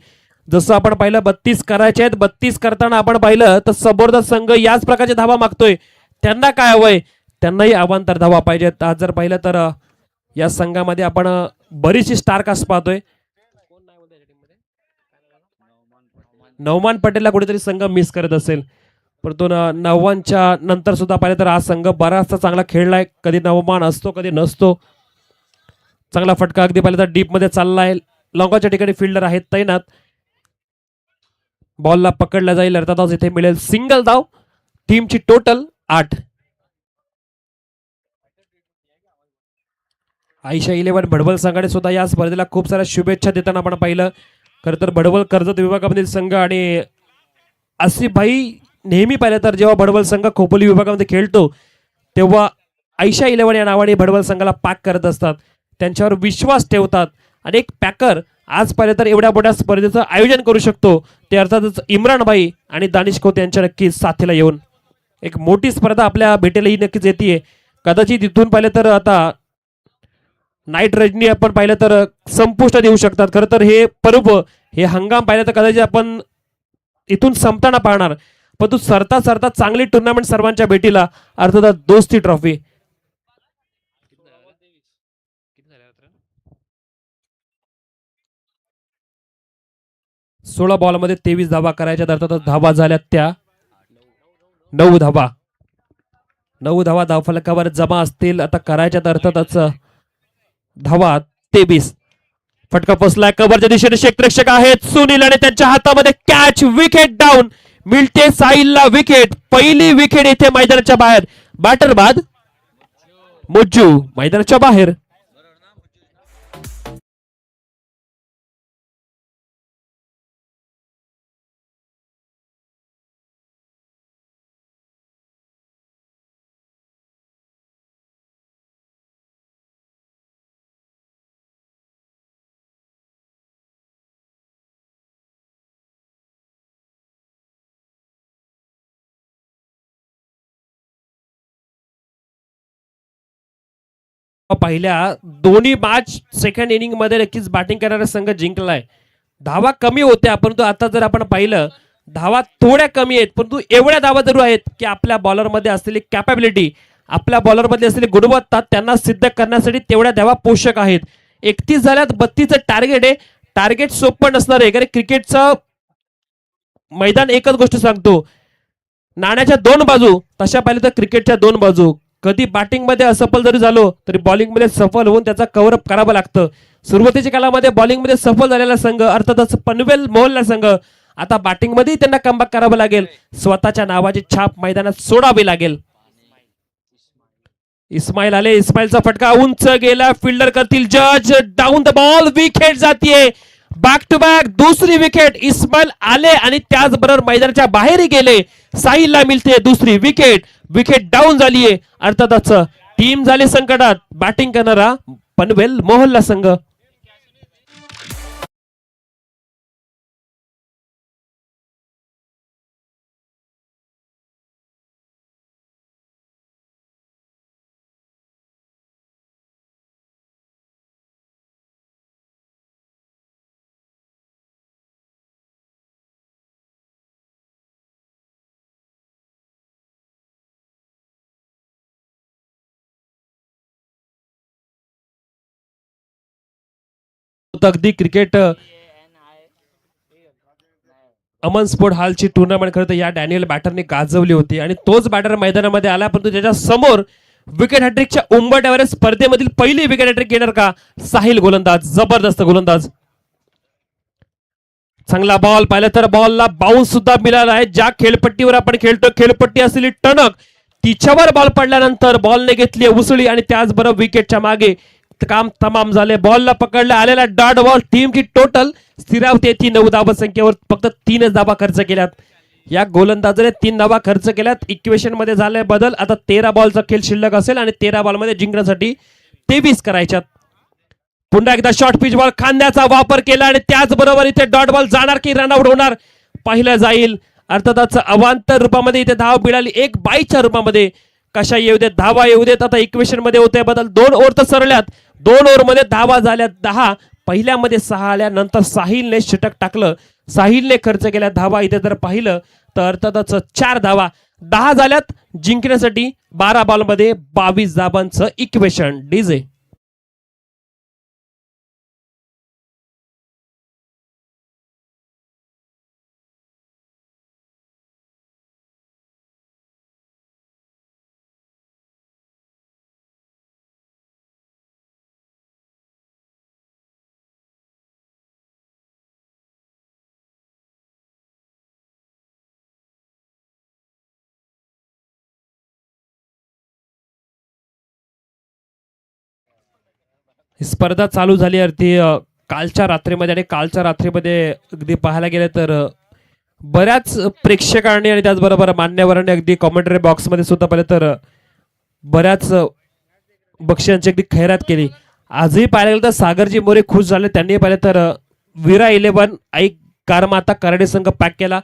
जसं आपण पाहिलं 32 करायचे आहेत. 32 करताना आपण पाहिलं तर समोरचा संघ याच प्रकारचे धावा मागतोय. त्यांना काय हवंय त्यांनाही अवांतर धावा पाहिजेत. आज जर पाहिलं तर या संघामध्ये आपण बरीचशी स्टार कास्ट पाहतोय. नवमान पटेलला कुठेतरी संघ मिस करत असेल परंतु नव्वांच्या नंतर सुद्धा पाहिलं तर हा संघ बराचसा चांगला खेळलाय. कधी नवमान असतो कधी नसतो. चांगला फटका अगदी पाहिलं तर डीप मध्ये चाललाय. लॉंगाच्या ठिकाणी फिल्डर आहेत तैनात. बॉलला पकडला जाईल. अर्थातच इथे मिळेल सिंगल धाव. टीमची टोटल 8. आयशा 11 भडवल संघाने सुद्धा या स्पर्धेला खूप साऱ्या शुभेच्छा देताना आपण पाहिलं. खरं तर भडवल कर्जत विभागामधील संघ आणि आसिफभाई नेहमी पाहिलं तर जेव्हा भडवल संघ खोपोली विभागामध्ये खेळतो तेव्हा आयशा 11 या नावाने भडवल संघाला पाक करत असतात. त्यांच्यावर विश्वास ठेवतात. आणि एक पॅकर आज पाहिलं तर एवढ्या मोठ्या स्पर्धेचं आयोजन करू शकतो ते अर्थातच इम्रान भाई आणि दानिश खोत यांच्या नक्कीच साथीला येऊन एक मोठी स्पर्धा आपल्या भेटेलाही नक्कीच येते. कदाचित इथून पाहिलं तर आता नाईट रजनी आपण पाहिलं तर संपुष्ट देऊ शकतात. खरं तर हे पर्व हे हंगाम पाहिलं तर कदाचित आपण इथून संपताना पाहणार. पण तू सरता सरता चांगली टुर्नामेंट सर्वांच्या भेटीला अर्थात दोस्ती ट्रॉफी 16 बॉलमध्ये 23 धावा करायच्या, अर्थातच धावा झाल्या त्या 9 धावा. 9 धावा धावफलकावर जमा असतील आता करायच्या, अर्थातच धावा 23. फटका पोचलाय कव्हरच्या दिशेने, क्षेत्ररक्षक आहेत सुनील आणि त्यांच्या हातामध्ये कॅच. विकेट डाऊन, मिळते साहिलला विकेट. पहिली विकेट येथे मैदानाच्या बाहेर. बॅटर बाद मुज्जू मैदानाच्या बाहेर. पहिल्या दोन्ही मॅच सेकंड इनिंग मध्ये नक्कीच बॅटिंग करणारा संघ जिंकलाय. धावा कमी होत्या, परंतु आता जर आपण पाहिलं धावा थोड्या कमी आहेत, परंतु एवढ्या धावा जरूर आहेत की आपल्या बॉलरमध्ये असलेली कॅपॅबिलिटी, आपल्या बॉलरमध्ये असलेली गुणवत्ता त्यांना सिद्ध करण्यासाठी तेवढ्या धावा पोषक आहेत. 31 झाल्यात, 32चं टार्गेट आहे. टार्गेट सोपं नसणार आहे, कारण क्रिकेटचं मैदान एकच गोष्ट सांगतो, नाण्याच्या 2 बाजू. तशा पाहिलं तर क्रिकेटच्या 2 बाजू. कधी बॅटिंग मध्ये असफल जरी झालो तरी बॉलिंग मध्ये सफल होऊन त्याचा कव्हर अप करावं लागतं. सुरुवातीच्या काळामध्ये बॉलिंग मध्ये सफल झालेला संघ अर्थातच पनवेल मोहल्ला संघ, आता बॅटिंग मध्ये त्यांना कमबॅक करावं लागेल. स्वतःच्या नावाची छाप मैदानात सोडावी लागेल. इस्माईल आले, इस्माईलचा फटका उंच गेला, फिल्डर करतील जज. डाऊन द बॉल, विकेट जातीये. बॅक टू बॅक दुसरी विकेट. इस्माईल आले आणि त्याचबरोबर मैदानाच्या बाहेरही गेले. साहिलला मिळते दुसरी विकेट. विकेट डाऊन झालीये, अर्थातच टीम झाली संकटात. बॅटिंग करणारा पनवेल मोहल्ला संघ. अगदी क्रिकेट अमन स्पोर्ट हॉलची टुर्नामेंट खरं तर या डॅनियल बॅटरने गाजवली होती आणि तोच बॅटर मैदानामध्ये आला, परंतु त्याच्या समोर विकेट हॅट्रिकच्या उंबरठ्यावर स्पर्धेमधील पहिली विकेट हॅट्रिक घेणार का साहिल गोलंदाज. जबरदस्त गोलंदाज. चांगला बॉल पाहिला तर बॉलला बाउन्स सुद्धा मिळाला आहे. ज्या खेळपट्टीवर आपण खेळतो, खेळपट्टी असलेली टणक, तिच्यावर बॉल पडल्यानंतर बॉलने घेतली उसळी आणि त्याचबरोबर विकेटच्या मागे काम तमाम झाले. बॉलला पकडला आलेला डॉट बॉल. टीमची टोटल स्थिरावते ती 9 धावा संख्येवर फक्त 3 धावा खर्च केल्यात. या गोलंदाजाने 3 धावा खर्च केल्यात. इक्वेशन मध्ये झालाय बदल. आता 13 बॉलचा खेळ शिल्लक असेल आणि 13 बॉल मध्ये जिंकण्यासाठी 23 करायच्यात. पुन्हा एकदा शॉर्ट पिच बॉल, खांद्याचा वापर केला आणि त्याचबरोबर इथे डॉट बॉल जाणार की रनआउट होणार पाहिलं जाईल. अर्थातच अवांतर रूपामध्ये इथे धाव मिळाली, 1 बाईच्या रूपामध्ये. कशा येऊ देत, धावा येऊ देत. आता इक्वेशन मध्ये होते बदल. 2 ओव्हर तर सरल्यात. 2 ओव्हर मध्ये धावा झाल्या 10. पहिल्यामध्ये 6 आल्या, नंतर साहिलने षटक टाकलं. साहिलने खर्च केल्या धावा. इथे जर पाहिलं तर अर्थातच 4 धावा. 10 झाल्यात जिंकण्यासाठी 12 बॉल मध्ये 22 धावांचं इक्वेशन. डीजे स्पर्धा चालू झाली अर्थी कालच्या रात्रीमध्ये आणि कालच्या रात्रीमध्ये अगदी पाहायला गेलं तर बऱ्याच प्रेक्षकांनी आणि त्याचबरोबर मान्यवरांनी अगदी कॉमेंटरी बॉक्समध्ये सुद्धा पाहिलं तर बऱ्याच बक्षिसांची अगदी खैरात केली. आजही पाहायला गेलं तर सागरजी मोरे खुश झाले. त्यांनी पाहिलं तर विरा 11 आई कारमाता कराडे संघ पॅक केला,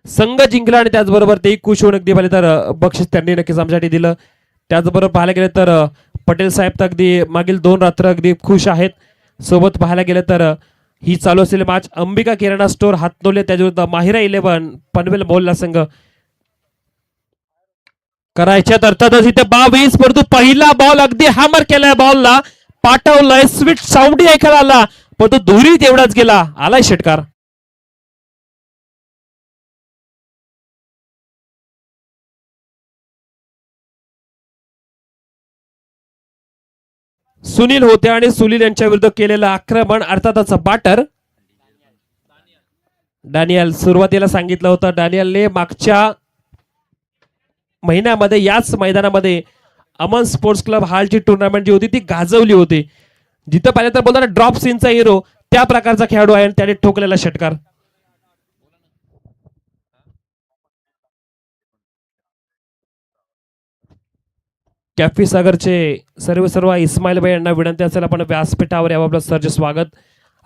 संघ जिंकला आणि त्याचबरोबर तेही खुश होऊन अगदी पाहिलं तर बक्षीस त्यांनी नक्कीच आमच्यासाठी दिलं. त्याचबरोबर पाहायला गेलं तर पटेल साहेब तर अगदी मागील 2 रात्र अगदी खुश आहेत. सोबत पाहायला गेलं तर ही चालू असलेली मॅच अंबिका किराणा स्टोअर हातनोले त्याच्याविरुद्ध माहिरा 11 पनवेल मोहल्ला संघ करायच्यात. अर्थातच इथे 22 परंतु पहिला बॉल अगदी हॅमर केलाय, बॉलला पाठवलाय, स्वीट साऊंड ऐकायला आला, परंतु धुरी तेवढाच गेला. आलाय षटकार. सुनील होते आणि सुनील यांच्या विरुद्ध केलेलं आक्रमण अर्थातच बाटर डॅनियल. सुरुवातीला सांगितलं होतं डॅनियलने मागच्या महिन्यामध्ये याच मैदानामध्ये अमन स्पोर्ट्स क्लब हालची टुर्नामेंट जी होती ती गाजवली होती. जिथं पाहिलं तर बोलताना ड्रॉप सीनचा हिरो त्या प्रकारचा खेळाडू आहे आणि त्याने ठोकलेला षटकार. कॅफी सागरचे सर्व इस्माईल भाई यांना विनंती असेल आपण व्यासपीठावर यावं. आपलं सरचे स्वागत.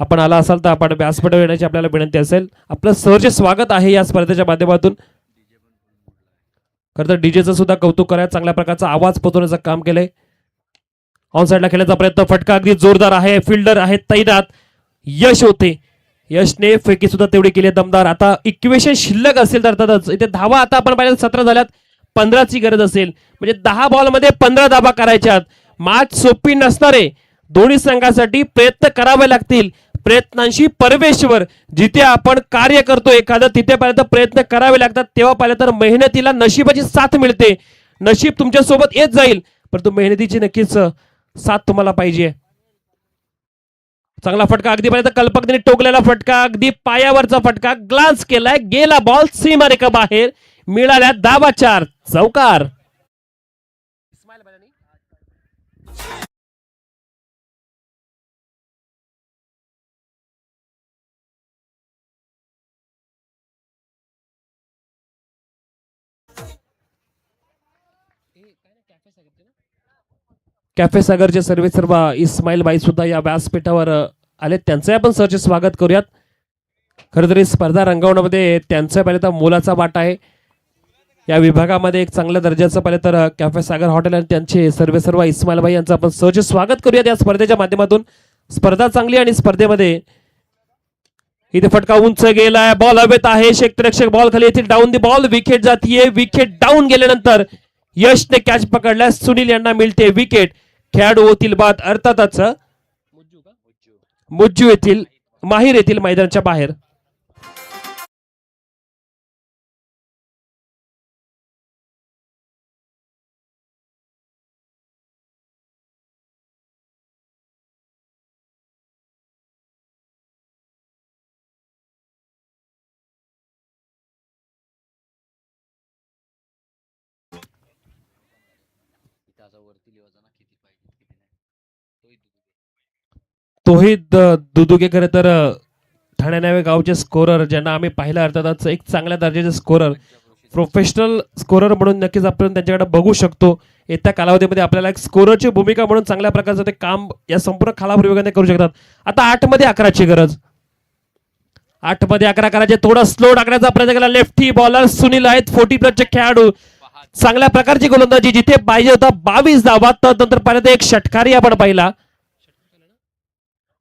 आपण आला असाल तर आपण व्यासपीठावर येण्याची आपल्याला विनंती असेल. आपलं सरचे स्वागत आहे या स्पर्धेच्या माध्यमातून. खरं तर डीजेचं सुद्धा कौतुक करायचं, चांगल्या प्रकारचा आवाज पोहोचवण्याचं काम केलंय. ऑन साईडला खेळण्याचा प्रयत्न, फटका अगदी जोरदार आहे. फिल्डर आहे तैनात, यश होते. यशने फेकी सुद्धा तेवढी केली दमदार. आता इक्वेशन शिल्लक असेल तर अर्थातच इथे धावा आता आपण पाहिजे 17 झाल्यात, 15ची गरज असेल म्हणजे 10 बॉलमध्ये 15 धावा करायच्यात. मॅच सोपी नसणारे दोन्ही संघासाठी प्रयत्न करावे लागतील. प्रयत्नांशी परमेश्वर. जिथे आपण कार्य करतो एखादं तिथे पाहिलं तर प्रयत्न करावे लागतात. तेव्हा पाहिलं तर मेहनतीला नशिबाची साथ मिळते. नशीब तुमच्या सोबत येत जाईल परंतु मेहनतीची नक्कीच साथ तुम्हाला पाहिजे. चांगला फटका अगदी पर्यंत कल्पकने टोकलेला फटका, अगदी पायावरचा फटका, ग्लान्स केलाय, गेला बॉल सीमारेखा बाहेर. मिळाल्या धावा 4, चौकार. कॅफे सागरचे सर्व इस्माईल भाई सुद्धा या व्यासपीठावर आले. त्यांचे आपण सरचे स्वागत करूयात. खरं तरी स्पर्धा रंगवण्यामध्ये त्यांचा पहिले तर मोलाचा वाटा आहे. या विभागामध्ये एक चांगल्या दर्जाचं पाहिलं तर कॅफे सागर हॉटेल आणि त्यांचे सर्व इस्माईल भाई यांचं आपण सहज स्वागत करूयात या स्पर्धेच्या माध्यमातून. स्पर्धा चांगली आणि स्पर्धेमध्ये इथे फटका उंच गेलाय, बॉल हवेत आहे, क्षेत्ररक्षक बॉल खाली येथील डाऊन दी बॉल, विकेट जातीये. विकेट डाऊन गेल्यानंतर यशने कॅच पकडल्या, सुनील यांना मिळते विकेट. खेळाडू होतील बाद अर्थातच मुज्जू येथील माहीर येथील मैदानाच्या बाहेर. तोहिद दुदुगे खरं तर ठाणे नावे गावचे स्कोरर ज्यांना आम्ही पाहिलं अर्थातच एक चांगल्या दर्जाचे स्कोरर, प्रोफेशनल स्कोरर म्हणून नक्कीच आपण त्यांच्याकडे बघू शकतो. येत्या कालावधीमध्ये आपल्याला एक स्कोररची भूमिका म्हणून चांगल्या प्रकारचं ते काम या संपूर्ण खालापूर विभागाने करू शकतात. आता 8 मध्ये 11ची गरज. 8 मध्ये 11 करायचे. थोडा स्लो टाकण्याचा प्रयत्न केला. लेफ्टी बॉलर सुनील आहेत, 40 प्लसचे खेळाडू. चांगल्या प्रकारची गोलंदाजी जिथे पाहिजे होता 22 धावा. नंतर पाहिलं एक षटकारी आपण पाहिला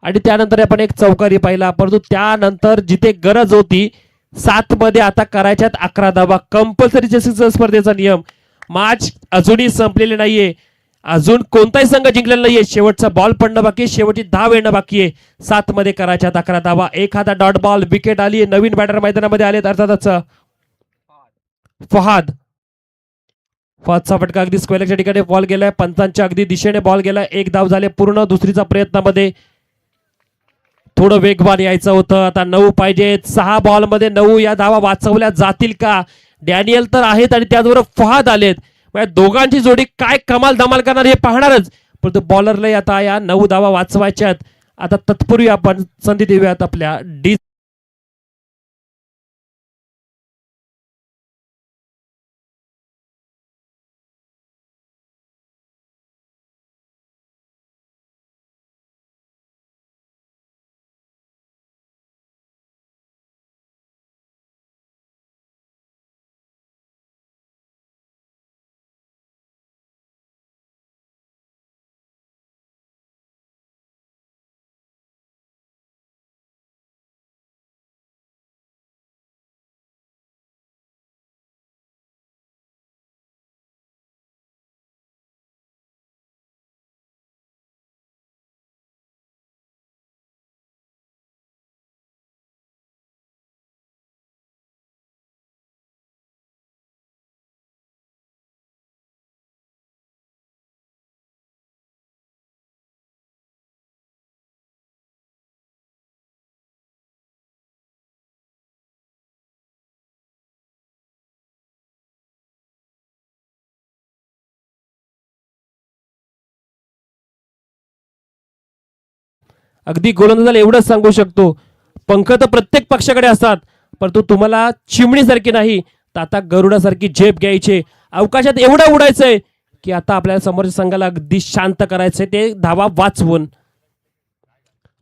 आणि त्यानंतर आपण एक चौकारी पाहिला. परंतु त्यानंतर जिथे गरज होती 7 मध्ये आता करायच्यात 11 धावा. कंपल्सरी स्पर्धेचा नियम. मॅच अजूनही संपलेले नाहीये. अजून कोणताही संघ जिंकलेला नाहीये. शेवटचा बॉल पडणं बाकी आहे, शेवटची धाव येणं बाकी आहे. 7 मध्ये करायच्यात 11 धावा. एखादा डॉट बॉल, विकेट आली. नवीन बॅटर मैदानामध्ये आलेत अर्थातच फहादचा फटका अगदी स्क्वेअरच्या ठिकाणी बॉल गेलाय. पंचांच्या अगदी दिशेने बॉल गेलाय. 1 धाव झाले पूर्ण. दुसरीचा प्रयत्नामध्ये थोडं वेगवान यायचं होतं. आता 9 पाहिजेत. 6 बॉल मध्ये 9 या धावा वाचवल्या जातील का? डॅनियल तर आहेत आणि त्याचबरोबर फहाद आलेत. दोघांची जोडी काय कमाल धमाल करणार हे पाहणारच. परंतु बॉलरला आता या 9 धावा वाचवायच्यात. आता तत्पूर्वी आपण संधी देऊयात आपल्या डी अगदी गोलंदाजाला एवढंच सांगू शकतो, पंख तर प्रत्येक पक्षाकडे असतात, परंतु तुम्हाला चिमणीसारखी नाही तर आता गरुडासारखी झेप घ्यायची. अवकाशात एवढं उडायचंय की आता आपल्याला समोरच्या संघाला अगदी शांत करायचंय ते धावा वाचवून.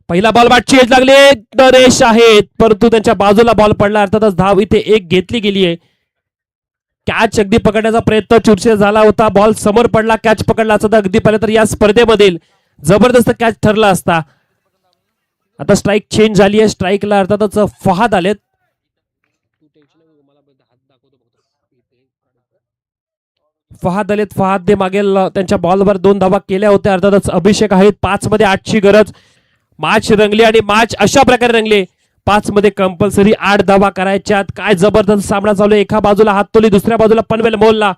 पहिला बॉल बॅटची एज लागली, नरेश आहेत परंतु त्यांच्या बाजूला बॉल पडला. अर्थातच धाव इथे एक घेतली गेली आहे. कॅच अगदी पकडण्याचा प्रयत्न चुरशीर झाला होता, बॉल समोर पडला, कॅच पकडला असता अगदी पाहिलं तर या स्पर्धेमधील जबरदस्त कॅच ठरला असता. आता स्ट्राईक चेंज झाली आहे, स्ट्राईकला अर्थातच फहाद आलेत. फहाद मागेल त्यांच्या बॉलवर 2 धावा केल्या होत्या. अर्थातच अभिषेक आहेत. 5 मध्ये 8ची गरज. मॅच रंगली आणि मॅच अशा प्रकारे रंगले. 5 मध्ये कंपल्सरी 8 धावा करायच्यात. काय जबरदस्त सामना चालू आहे. एका बाजूला हातोली, दुसऱ्या बाजूला पनवेल मोहल्ला.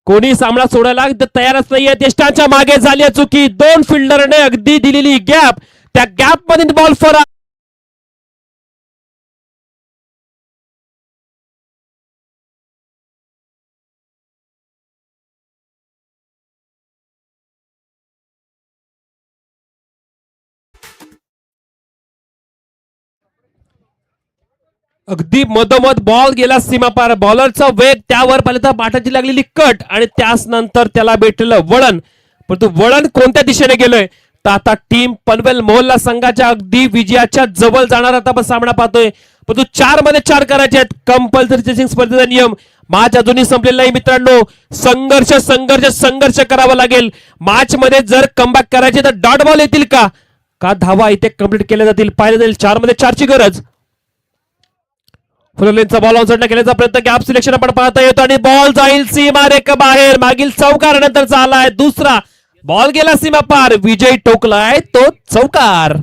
कोणी सामना सोडायला तयारच नाहीये. टेस्टांच्या मागे झाली चुकी. 2 फिल्डरने अगदी दिलेली गॅप, त्या गॅप मध्ये बॉल फरा. अगदी मधोमध बॉल गेला सीमापार. बॉलरचा वेग, त्यावर पाहिलं तर बाटाची लागलेली कट आणि त्याच नंतर त्याला भेटलेलं वळण. परंतु वळण कोणत्या दिशेने गेलोय तर आता टीम पनवेल मोहल्ला संघाच्या अगदी विजयाच्या जवळ जाणार आता आपण सामना पाहतोय. परंतु 4 मध्ये 4 करायचे आहेत. कंपल्सरी चेसिंग स्पर्धेचा नियम मॅच अजूनही संपलेला नाही मित्रांनो. संघर्ष संघर्ष संघर्ष करावा लागेल. मॅच मध्ये जर कमबॅक करायचे तर डॉट बॉल येतील का धावा इथे कंप्लीट केल्या जातील. पाहिलं जाईल 4 मध्ये 4ची गरज. फुललेनचा बॉल ऑनसाइडला केल्याचा प्रयत्न, गॅप सिलेक्शन आपण पाहता येतो आणि बॉल जाईल सीमा रेख बाहेर. मागील चौकार नंतर आलाय दुसरा बॉल गेला सीमा पार. विजय टोकलाय तो चौकार.